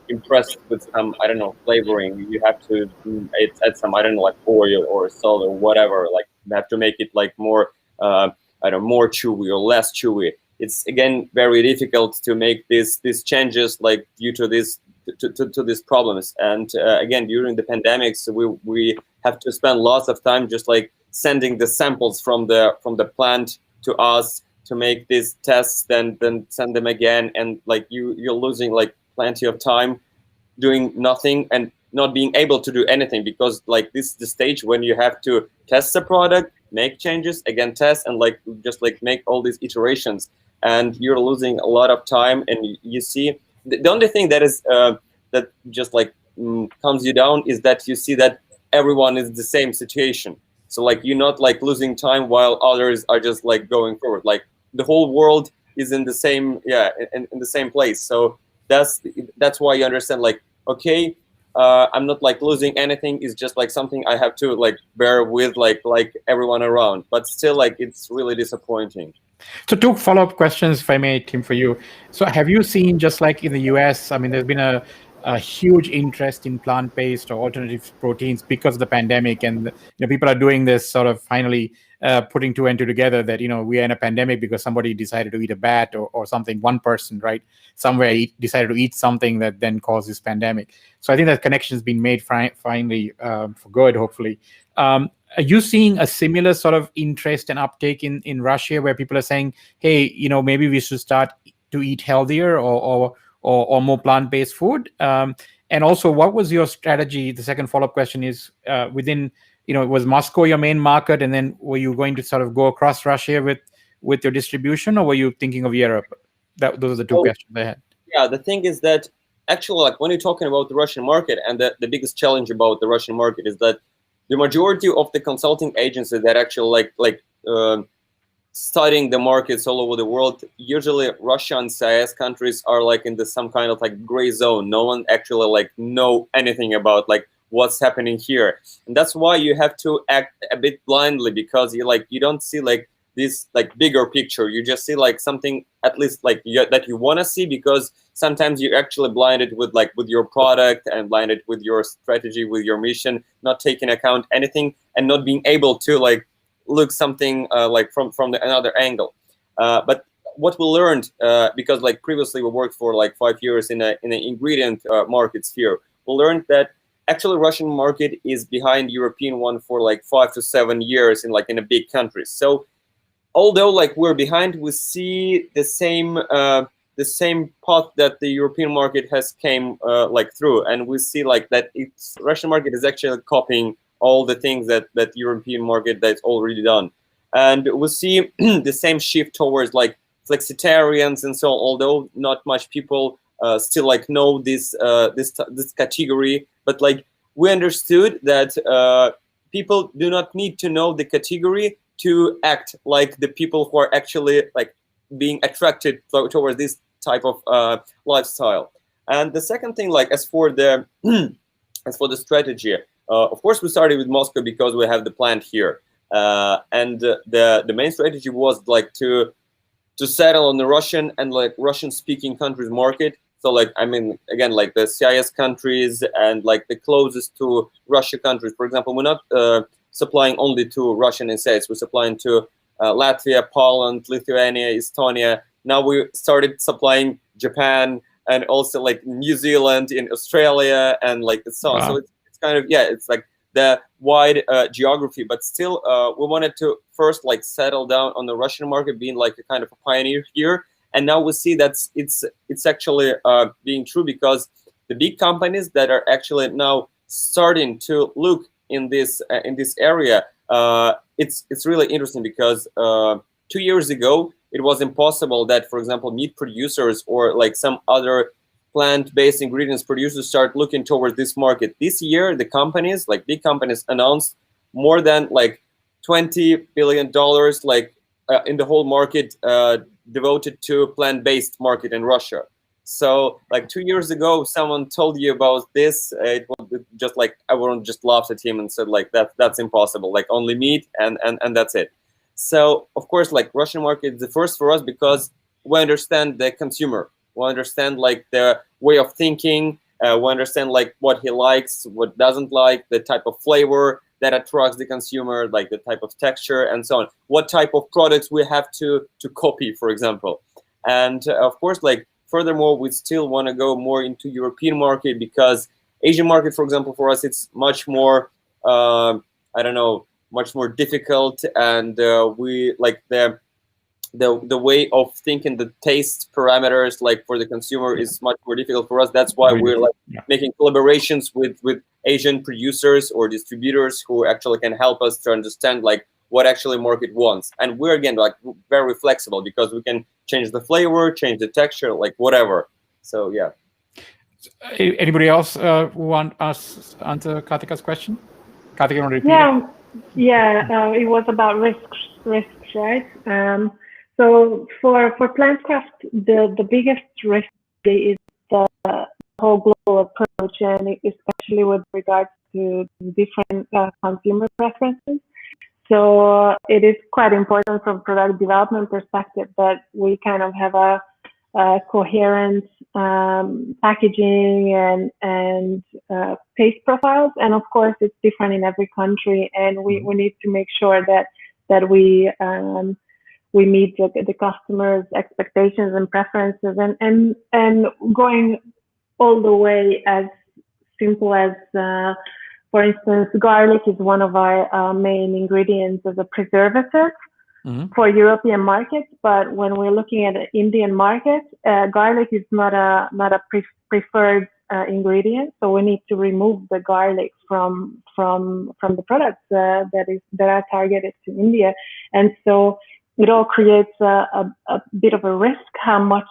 Speaker 3: impressed with some, I don't know, flavoring. You have to add some, I don't know, like oil or salt or whatever. Like you have to make it like more, more chewy or less chewy. It's again very difficult to make these changes like due to this to these problems. And again, during the pandemics, we have to spend lots of time just like sending the samples from the plant to us to make these tests, then send them again, and like you're losing like plenty of time doing nothing and not being able to do anything, because like this is the stage when you have to test the product, make changes, again test, and like just like make all these iterations, and you're losing a lot of time. And you see the only thing that is that just like calms you down is that you see that everyone is the same situation. So like you're not like losing time while others are just like going forward. Like the whole world is in the same in the same place. So that's why you understand like, okay, I'm not like losing anything. It's just like something I have to like bear with like everyone around. But still, like it's really disappointing.
Speaker 1: So 2 follow-up questions, if I may, Tim, for you. So have you seen, just like in the US, I mean, there's been a huge interest in plant-based or alternative proteins because of the pandemic, and people are doing this sort of finally putting 2 and 2 together, that we are in a pandemic because somebody decided to eat a bat or something, one person right somewhere decided to eat something that then caused this pandemic. So I think that connection has been made finally for good, hopefully. Are you seeing a similar sort of interest and uptake in Russia, where people are saying, hey, maybe we should start to eat healthier or more plant-based food? And also, what was your strategy? The second follow-up question is within, was Moscow your main market, and then were you going to sort of go across Russia with your distribution, or were you thinking of Europe? Those are the 2 questions I had.
Speaker 3: Yeah, the thing is that actually, like when you're talking about the Russian market, and the biggest challenge about the Russian market is that the majority of the consulting agencies that actually studying the markets all over the world, usually Russia and CIS countries are like in some kind of like gray zone. No one actually like know anything about like what's happening here, and that's why you have to act a bit blindly, because you don't see like this like bigger picture. You just see like something at least like that you want to see, because sometimes you're actually blinded with your product and blinded with your strategy, with your mission, not taking account anything and not being able to like look something like from another angle. But what we learned, because like previously we worked for like 5 years in an ingredient market sphere, we learned that actually Russian market is behind European one for like 5 to 7 years in a big countries. So although like we're behind, we see the same the same path that the European market has came like through, and we see like that it's Russian market is actually copying all the things that European market that's already done, and we see the same shift towards like flexitarians and so on, although not much people still like know this this category, but like we understood that people do not need to know the category to act like the people who are actually like being attracted towards this type of lifestyle. And the second thing, like as for the as for the strategy, of course we started with Moscow because we have the plant here, and the main strategy was like to settle on the Russian and like Russian speaking countries market. So like, I mean, again, like the CIS countries and like the closest to Russia countries. For example, we're not supplying only to Russian and CIS, we're supplying to Latvia, Poland, Lithuania, Estonia. Now we started supplying Japan and also like New Zealand, in Australia, and like so on. Wow. So it's kind of, yeah, it's like the wide geography, but still we wanted to first like settle down on the Russian market, being like a kind of a pioneer here. And now we see that it's actually being true, because the big companies that are actually now starting to look in this area, it's really interesting, because 2 years ago it was impossible that, for example, meat producers or like some other plant-based ingredients producers start looking towards this market. This year, the companies, like big companies, announced more than like $20 billion like in the whole market devoted to plant-based market in Russia. So like 2 years ago, someone told you about this, it was just like everyone just laughed at him and said like that's impossible, like only meat and that's it. So of course, like Russian market is the first for us, because we understand the consumer, we understand like the way of thinking, we understand like what he likes, what doesn't like, the type of flavor that attracts the consumer, like the type of texture and so on, what type of products we have to copy, for example. And of course, like furthermore, we still want to go more into European market, because Asian market, for example, for us, it's much more, I don't know, much more difficult, and we like the way of thinking, the taste parameters, like for the consumer, is much more difficult for us. That's why we're like making collaborations with Asian producers or distributors who actually can help us to understand like what actually market wants. And we're again like very flexible, because we can change the flavor, change the texture, like whatever. So yeah.
Speaker 1: Anybody else who want us to answer Kartika's question? Kartika, you want to repeat it?
Speaker 2: Yeah, it was about risks, right? So for Plantcraft, the biggest risk is the whole global approach, and especially with regards to different consumer preferences. So it is quite important from product development perspective that we kind of have a coherent packaging and taste profiles, and of course it's different in every country, and we need to make sure that we meet the customers' expectations and preferences, and going all the way as simple as for instance, garlic is one of our main ingredients as a preservative for European markets. But when we're looking at the Indian market, garlic is not a preferred ingredient. So we need to remove the garlic from the products that are targeted to India. And so it all creates a bit of a risk how much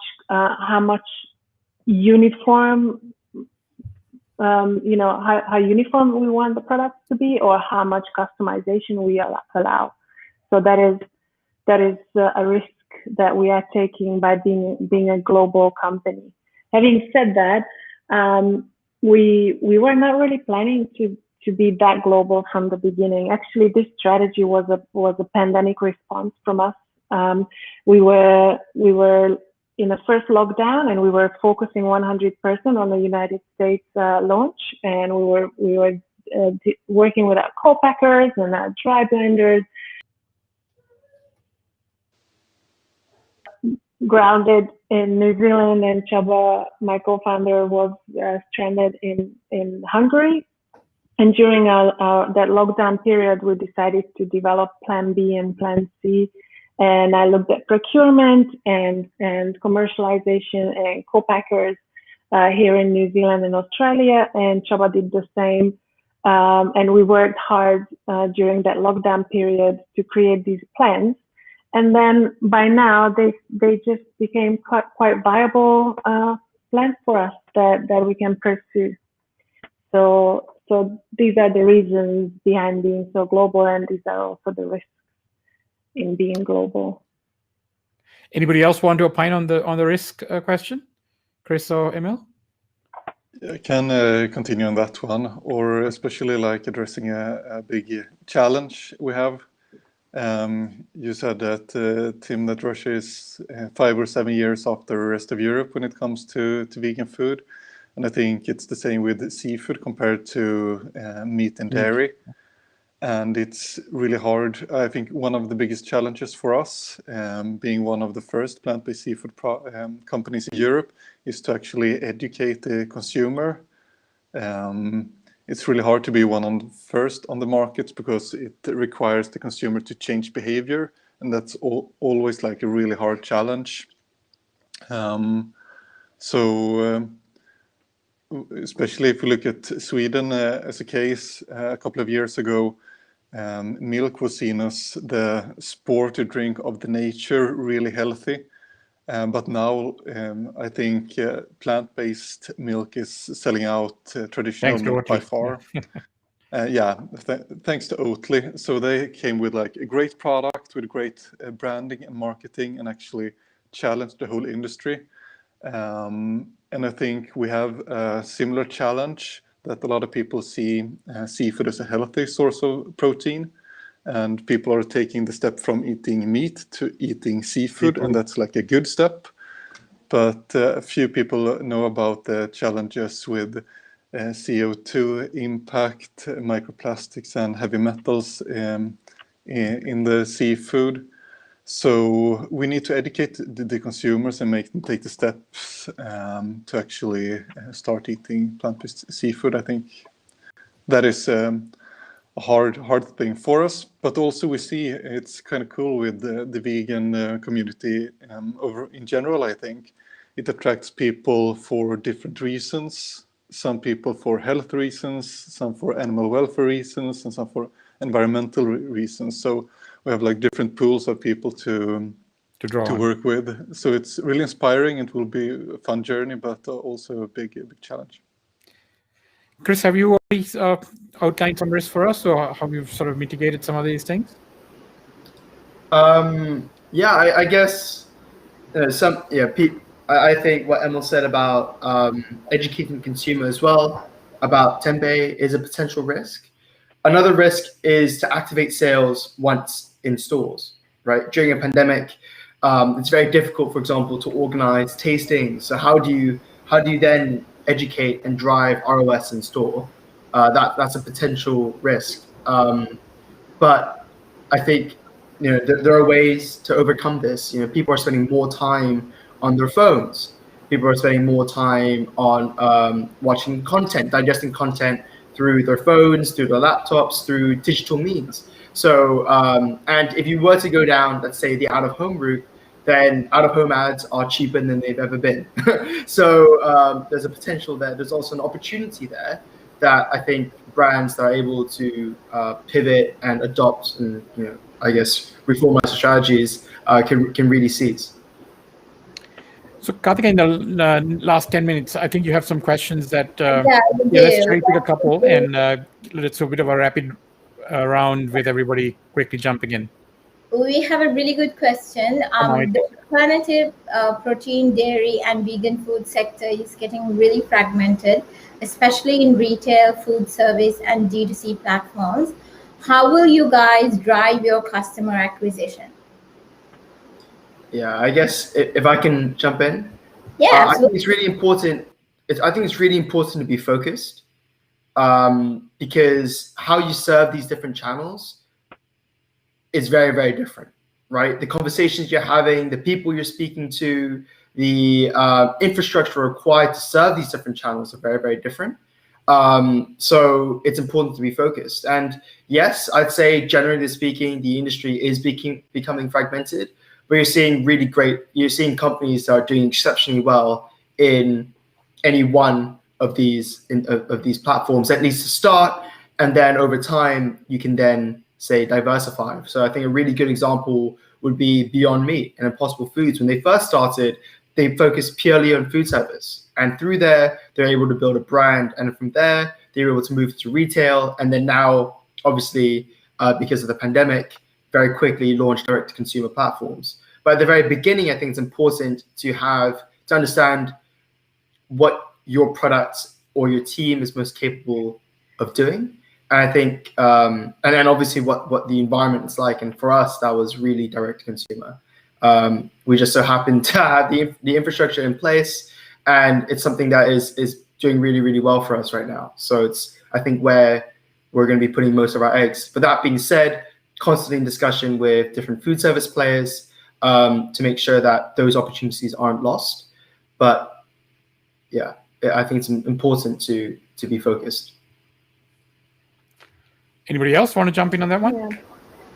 Speaker 2: uniform. How uniform we want the products to be, or how much customization we allow. So that is a risk that we are taking by being a global company. Having said that, we were not really planning to be that global from the beginning. Actually, this strategy was a pandemic response from us. We were in the first lockdown, and we were focusing 100% on the United States launch, and we were working with our co-packers and our dry blenders, grounded in New Zealand, and Csaba, my co-founder, was stranded in Hungary. And during that lockdown period, we decided to develop Plan B and Plan C And I looked at procurement and commercialization and co-packers here in New Zealand and Australia, and Chaba did the same. And we worked hard during that lockdown period to create these plans. And then by now, they just became quite viable plans for us that we can pursue. So these are the reasons behind being so global, and these are also the risks in being global.
Speaker 1: Anybody else want to opine on the risk question? Chris or Emil?
Speaker 6: I can continue on that one, or especially like addressing a big challenge we have. You said that, Tim, that Russia is 5 or 7 years after the rest of Europe when it comes to vegan food. And I think it's the same with seafood compared to meat and dairy. And it's really hard. I think one of the biggest challenges for us, being one of the first plant-based seafood companies in Europe, is to actually educate the consumer. It's really hard to be first on the market because it requires the consumer to change behavior, and that's always like a really hard challenge. Especially if we look at Sweden as a case, a couple of years ago, milk was seen as the sporty drink of the nature, really healthy. But now I think plant-based milk is selling out traditional milk by far. Thanks to Oatly. So they came with like a great product with great branding and marketing, and actually challenged the whole industry. And I think we have a similar challenge that a lot of people see seafood as a healthy source of protein. And people are taking the step from eating meat to eating seafood, and that's like a good step. But a few people know about the challenges with CO2 impact, microplastics, and heavy metals in the seafood. So we need to educate the consumers and make them take the steps to actually start eating plant-based seafood. I think that is a hard thing for us, but also we see it's kind of cool with the vegan community over in general. I think it attracts people for different reasons. Some people for health reasons, some for animal welfare reasons, and some for environmental reasons. So we have like different pools of people to work with. So it's really inspiring. It will be a fun journey, but also a big challenge.
Speaker 1: Chris, have you already outlined some risks for us, or have you sort of mitigated some of these things?
Speaker 4: I guess I think what Emil said about educating the consumer as well about tempeh is a potential risk. Another risk is to activate sales once in stores, right? During a pandemic, it's very difficult, for example, to organize tastings. So how do you then educate and drive ROS in store? That's a potential risk. But I think there are ways to overcome this. People are spending more time on their phones. People are spending more time on watching content, digesting content through their phones, through their laptops, through digital means. So, and if you were to go down, let's say, the out-of-home route, then out-of-home ads are cheaper than they've ever been. So there's a potential there. There's also an opportunity there that I think brands that are able to pivot and adopt and I guess reform strategies can really seize.
Speaker 1: So Karthika, in the last 10 minutes, I think you have some questions that
Speaker 5: let's
Speaker 1: try to pick a couple and let's do a bit of a rapid round with everybody quickly jumping in.
Speaker 5: We have a really good question. The alternative protein, dairy, and vegan food sector is getting really fragmented, especially in retail, food service, and D2C platforms. How will you guys drive your customer acquisition?
Speaker 4: Yeah, I guess if I can jump in.
Speaker 5: Yeah,
Speaker 4: I think it's really important. I think it's really important to be focused because how you serve these different channels is very, very different, right? The conversations you're having, the people you're speaking to, the infrastructure required to serve these different channels are very, very different. So it's important to be focused. And yes, I'd say generally speaking, the industry is becoming fragmented, but you're seeing companies that are doing exceptionally well in any one of these platforms, at least to start, and then over time you can then say diversify. So I think a really good example would be Beyond Meat and Impossible Foods. When they first started, they focused purely on food service, and through there they're able to build a brand, and from there they're able to move to retail, and then now obviously because of the pandemic very quickly launched direct to consumer platforms. But at the very beginning, I think it's important to understand what your product or your team is most capable of doing. And I think, and then obviously what the environment is like. And for us, that was really direct to consumer. We just so happened to have the infrastructure in place, and it's something that is doing really, really well for us right now. So it's, I think, where we're going to be putting most of our eggs. But that being said, constantly in discussion with different food service players to make sure that those opportunities aren't lost. But yeah, I think it's important to be focused.
Speaker 1: Anybody else want to jump in on that one?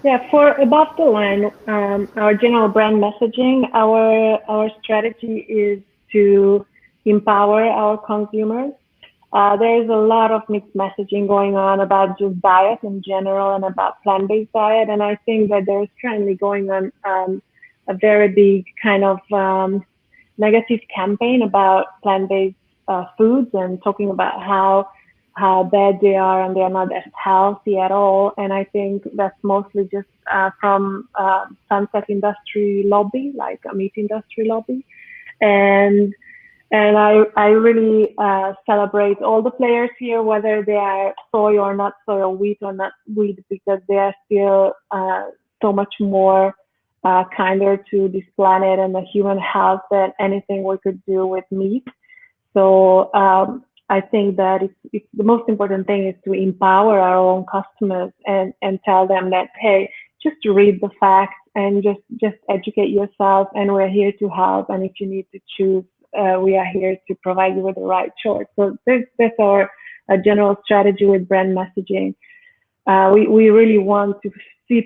Speaker 2: Yeah, for above the line, our general brand messaging, our strategy is to empower our consumers. There is a lot of mixed messaging going on about just diet in general and about plant-based diet, and I think that there's currently going on a very big kind of negative campaign about plant-based foods and talking about how bad they are and they are not as healthy at all. And I think that's mostly just from sunset industry lobby, like a meat industry lobby. And I really celebrate all the players here, whether they are soy or not soy, or wheat or not wheat, because they are still so much more kinder to this planet and the human health than anything we could do with meat. So I think that it's the most important thing is to empower our own customers and tell them that, hey, just read the facts and just educate yourself, and we're here to help. And if you need to choose, we are here to provide you with the right choice. So that's our general strategy with brand messaging. We really want to see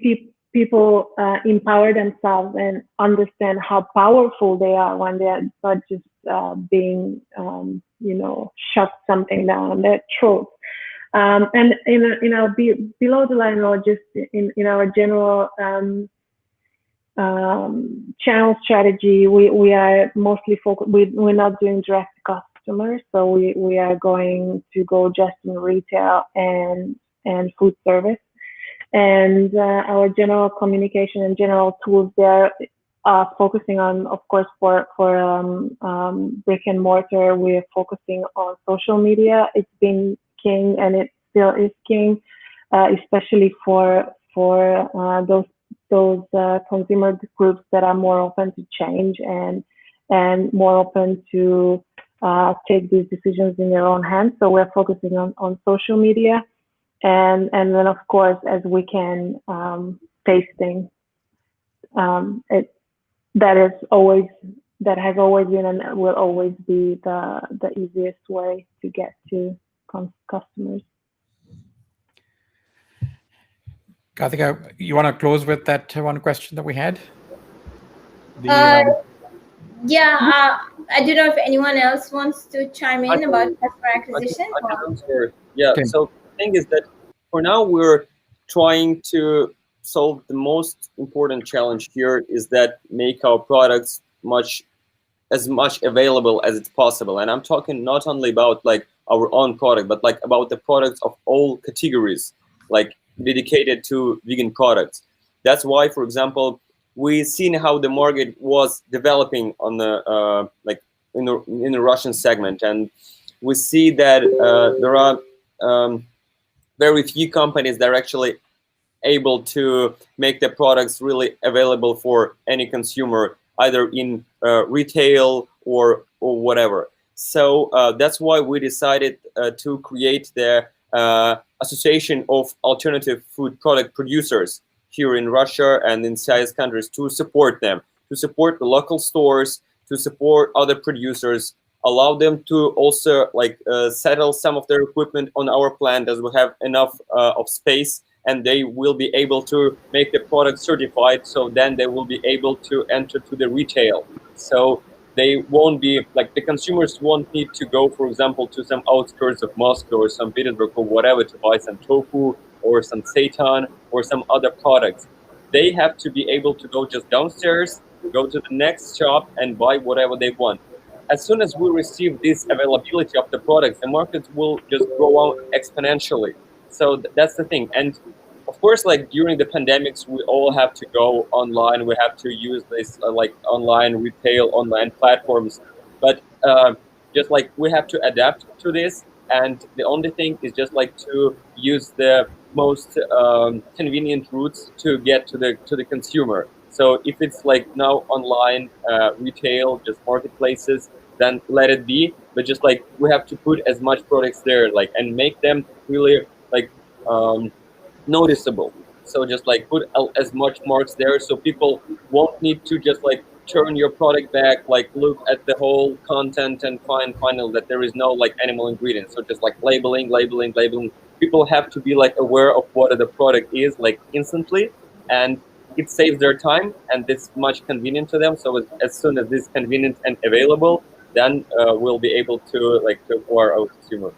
Speaker 2: people empower themselves and understand how powerful they are when they are not just being, shoved something down their throat. And in our below the line, or just in our general channel strategy, we are mostly focused. We're not doing direct customers, so we are going to go just in retail and food service. And our general communication and general tools there are focusing on, of course, for brick and mortar, we're focusing on social media. It's been king, and it still is king, especially for those consumer groups that are more open to change and more open to take these decisions in their own hands. So we're focusing on social media. And then, of course, as we can, tasting. That has always been and will always be the easiest way to get to customers.
Speaker 1: Karthika, you want to close with that one question that we had?
Speaker 5: Yeah, I don't know if anyone else wants to chime in about customer acquisition.
Speaker 3: Yeah, so the thing is that for now we're trying to solve the most important challenge here, is that make our products as much available as it's possible. And I'm talking not only about like our own product, but like about the products of all categories, like dedicated to vegan products. That's why, for example, we've seen how the market was developing on the in the Russian segment, and we see that there are very few companies that are actually able to make their products really available for any consumer, either in retail or whatever. So that's why we decided to create the Association of Alternative Food Product Producers here in Russia and in CIS countries, to support them, to support the local stores, to support other producers allow them to also like settle some of their equipment on our plant, as we have enough of space, and they will be able to make the product certified. So then they will be able to enter to the retail. So they won't be like, the consumers won't need to go, for example, to some outskirts of Moscow or some Petersburg or whatever to buy some tofu or some seitan or some other products. They have to be able to go just downstairs, go to the next shop and buy whatever they want. As soon as we receive this availability of the products, the market will just grow out exponentially. So that's the thing. And of course, like during the pandemics, we all have to go online. We have to use this like online retail, online platforms. But just like we have to adapt to this. And the only thing is just like to use the most convenient routes to get to the consumer. So if it's like now online retail, just marketplaces, then let it be. But just like we have to put as much products there, like, and make them really like noticeable. So just like put as much marks there, so people won't need to just like turn your product back, like look at the whole content and find finally that there is no like animal ingredients. So just like labeling. People have to be like aware of what the product is like instantly, and it saves their time and it's much convenient to them. So as soon as this convenient and available, then we'll be able to like to acquire our consumer.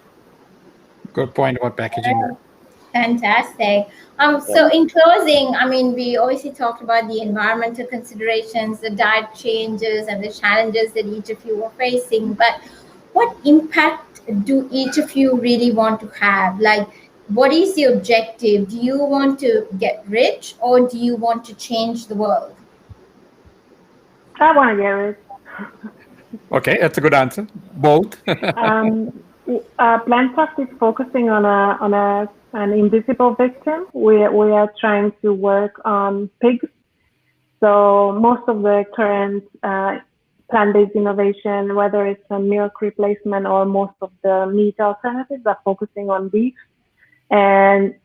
Speaker 1: Good point about packaging.
Speaker 5: Fantastic. So in closing, I mean, we obviously talked about the environmental considerations, the diet changes, and the challenges that each of you are facing. But what impact do each of you really want to have? Like, what is the objective? Do you want to get rich, or do you want to change the world?
Speaker 2: I want to get rich.
Speaker 1: Okay, that's a good answer. Both.
Speaker 2: PlantCraft is focusing on an invisible victim. We are trying to work on pigs. So most of the current plant-based innovation, whether it's a milk replacement or most of the meat alternatives, are focusing on beef. And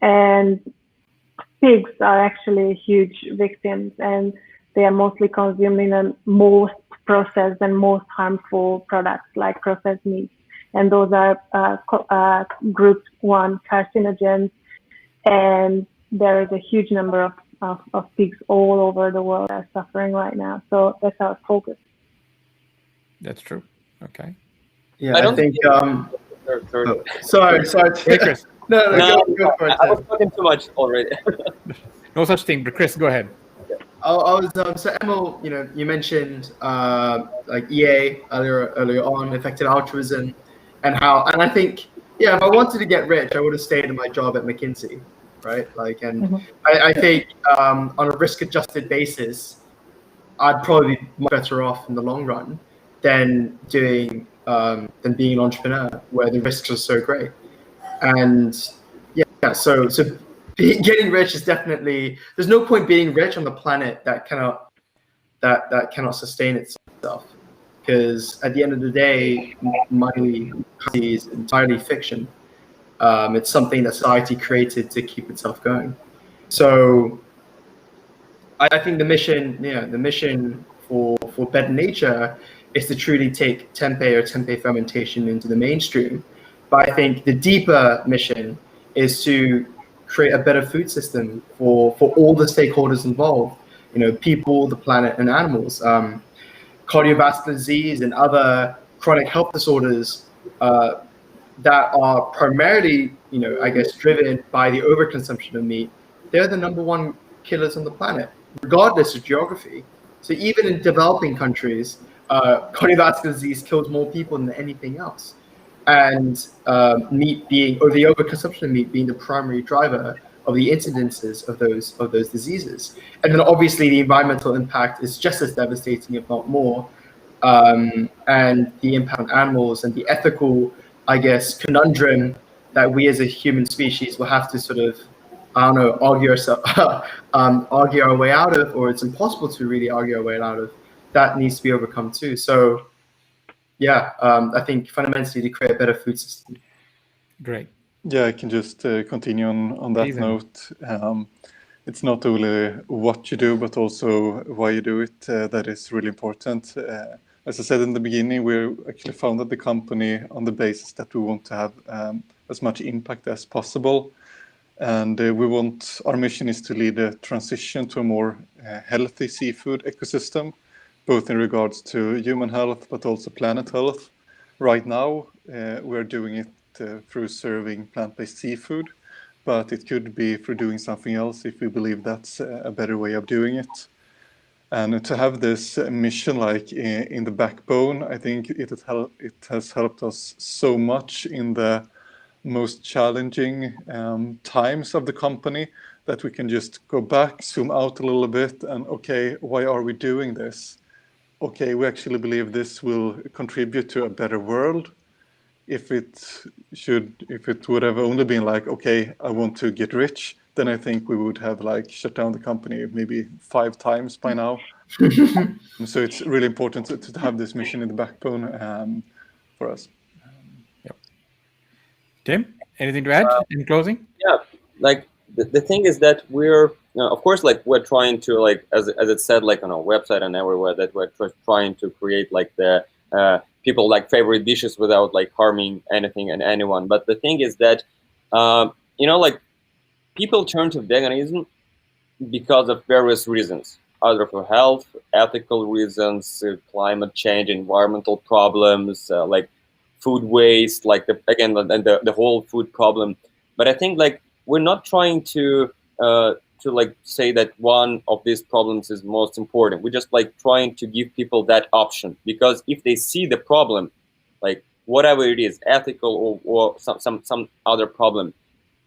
Speaker 2: pigs are actually huge victims, and they are mostly consuming the most processed and most harmful products like processed meat. And those are group 1 carcinogens. And there is a huge number of pigs all over the world that are suffering right now. So that's our focus.
Speaker 1: That's true. Okay.
Speaker 4: Yeah, I think. Sorry.
Speaker 1: Hey, Chris.
Speaker 4: No, go for it.
Speaker 3: I was talking too much already.
Speaker 1: No such thing, but Chris, go ahead.
Speaker 4: I was so Emil, you mentioned like EA earlier on, effective altruism, and I think, yeah, if I wanted to get rich, I would have stayed in my job at McKinsey, right? Like, and I think on a risk-adjusted basis, I'd probably be much better off in the long run than being an entrepreneur where the risks are so great. And yeah, so getting rich is definitely, there's no point being rich on the planet that cannot sustain itself, because at the end of the day, money is entirely fiction. It's something that society created to keep itself going. So I think the mission for Better Nature is to truly take tempeh or tempeh fermentation into the mainstream. But I think the deeper mission is to create a better food system for all the stakeholders involved, people, the planet, and animals. Cardiovascular disease and other chronic health disorders that are primarily, I guess, driven by the overconsumption of meat, they're the #1 killers on the planet, regardless of geography. So even in developing countries, cardiovascular disease kills more people than anything else. And the overconsumption of meat being the primary driver of the incidences of those diseases. And then obviously the environmental impact is just as devastating, if not more. And the impact on animals and the ethical, I guess, conundrum that we as a human species will have to sort of, argue our way out of, or it's impossible to really argue our way out of, that needs to be overcome too. So yeah, I think fundamentally to create a better food system.
Speaker 1: Great.
Speaker 6: Yeah, I can just continue on that note. It's not only what you do, but also why you do it. That is really important. as I said in the beginning, we actually founded the company on the basis that we want to have as much impact as possible. And our mission is to lead a transition to a more healthy seafood ecosystem, both in regards to human health, but also planet health. Right now, we're doing it through serving plant-based seafood, but it could be through doing something else if we believe that's a better way of doing it. And to have this mission like in the backbone, I think it has helped us so much in the most challenging times of the company, that we can just go back, zoom out a little bit, and okay, why are we doing this? Okay, we actually believe this will contribute to a better world. If it would have only been like, okay, I want to get rich, then I think we would have like shut down the company maybe 5 times by now. So it's really important to have this mission in the backbone for us.
Speaker 1: Yep. Tim, anything to add in closing?
Speaker 3: Yeah, like the thing is that we're, of course, like we're trying to, like, as it said, like on our website and everywhere, that we're trying to create like the people like favorite dishes without like harming anything and anyone. But the thing is that, like people turn to veganism because of various reasons, either for health, ethical reasons, climate change, environmental problems, like food waste, like the whole food problem. But I think like we're not trying to like say that one of these problems is most important. We're just like trying to give people that option, because if they see the problem, like whatever it is, ethical or some other problem,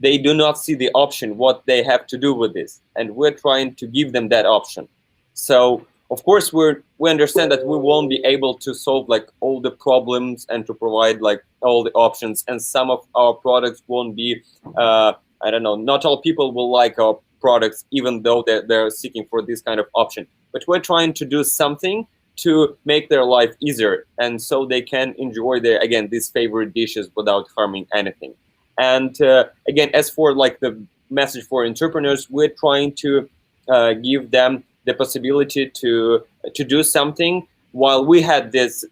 Speaker 3: they do not see the option what they have to do with this, and we're trying to give them that option. So of course we understand that we won't be able to solve like all the problems and to provide like all the options, and some of our products won't be I don't know, not all people will like our products, even though they're seeking for this kind of option. But we're trying to do something to make their life easier, and so they can enjoy these favorite dishes without harming anything. And again, as for like the message for entrepreneurs, we're trying to give them the possibility to do something while we had this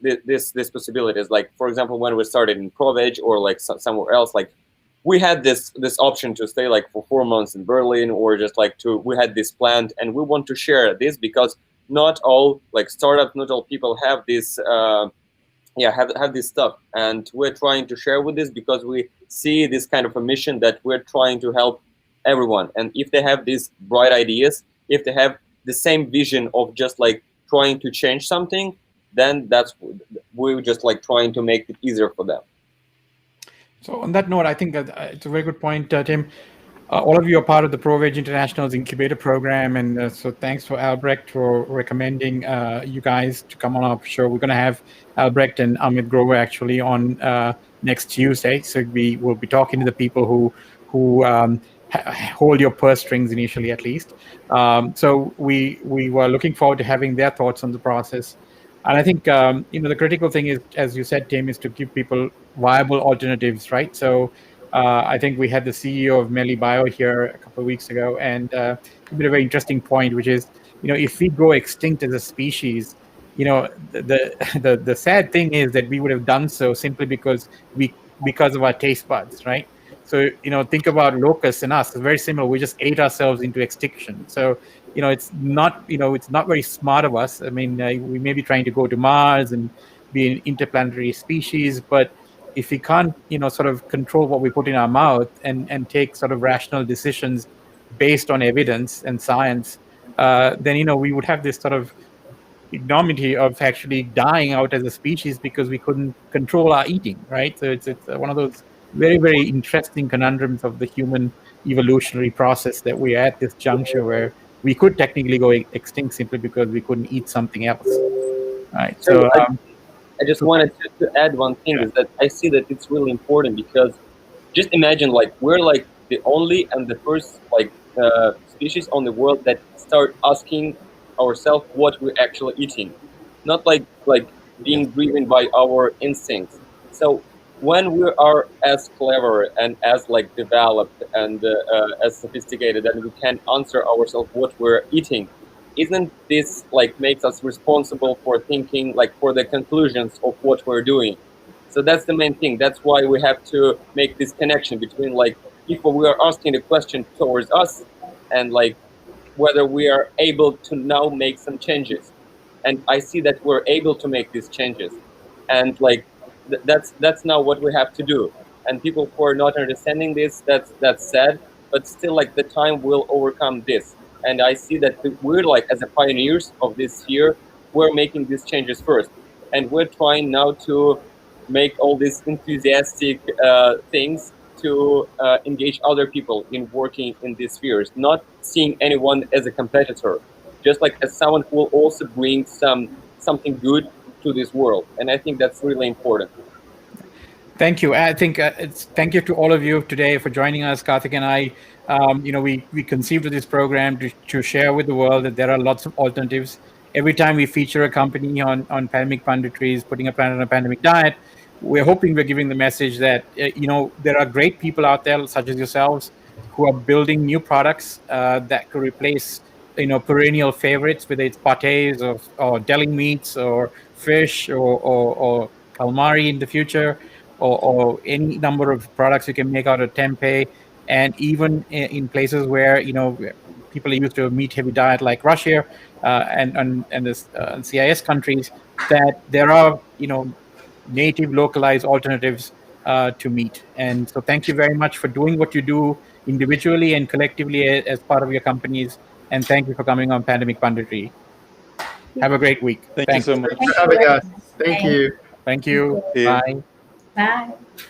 Speaker 3: possibilities. Like for example, when we started in ProVeg or like somewhere else, like we had this option to stay like for 4 months in Berlin, or just like we had this planned, and we want to share this, because not all like startups, not all people have this have this stuff, and we're trying to share with this because we see this kind of a mission that we're trying to help everyone. And if they have these bright ideas, if they have the same vision of just like trying to change something, then we're just like trying to make it easier for them.
Speaker 1: So on that note, I think it's a very good point, Tim. All of you are part of the ProVeg International's incubator program, and so thanks for Albrecht for recommending you guys to come on our show. We're going to have Albrecht and Amit Grover actually on next Tuesday, so we will be talking to the people who hold your purse strings initially, at least. So we were looking forward to having their thoughts on the process. And I think the critical thing is, as you said, Tim, is to give people viable alternatives, right? So I think we had the CEO of Melly Bio here a couple of weeks ago, and he made a very interesting point, which is, if we go extinct as a species, the sad thing is that we would have done so simply because of our taste buds, right? So think about locusts and us. It's very similar. We just ate ourselves into extinction. So it's not very smart of us. I mean, we may be trying to go to Mars and be an interplanetary species, but if we can't sort of control what we put in our mouth and take sort of rational decisions based on evidence and science, then we would have this sort of ignominy of actually dying out as a species because we couldn't control our eating, right? So it's one of those very, very interesting conundrums of the human evolutionary process, that we're at this juncture where we could technically go extinct simply because we couldn't eat something else, right? So
Speaker 3: I just wanted to add one thing, is that I see that it's really important, because just imagine like we're like the only and the first like species on the world that start asking ourselves what we're actually eating, not like being driven by our instincts. So when we are as clever and as like developed and as sophisticated, and we can answer ourselves what we're eating, isn't this like makes us responsible for thinking like for the conclusions of what we're doing? So that's the main thing. That's why we have to make this connection between like people we are asking the question towards us and like whether we are able to now make some changes. And I see that we're able to make these changes, and like that's now what we have to do. And people who are not understanding this, that's sad, but still like the time will overcome this. And I see that we're like as the pioneers of this sphere, we're making these changes first, and we're trying now to make all these enthusiastic things to engage other people in working in these spheres, not seeing anyone as a competitor, just like as someone who will also bring something good to this world. And I think that's really important.
Speaker 1: Thank you. I think thank you to all of you today for joining us, Karthik and I. We conceived of this program to share with the world that there are lots of alternatives. Every time we feature a company on Pandemic Punditries, putting a planet on a pandemic diet, we're hoping we're giving the message that there are great people out there, such as yourselves, who are building new products that could replace perennial favorites, whether it's pâtés or deli meats or fish or calamari in the future, or any number of products you can make out of tempeh. And even in places where people are used to a meat heavy diet like Russia and the CIS countries, that there are native localized alternatives to meat. And so thank you very much for doing what you do individually and collectively as part of your companies. And thank you for coming on Pandemic Punditry. Have a great week.
Speaker 6: Thank
Speaker 1: Thanks.
Speaker 6: you so much.
Speaker 4: Thanks for having us. Thank you.
Speaker 1: Thank you.
Speaker 6: you.
Speaker 1: Bye.
Speaker 5: Bye.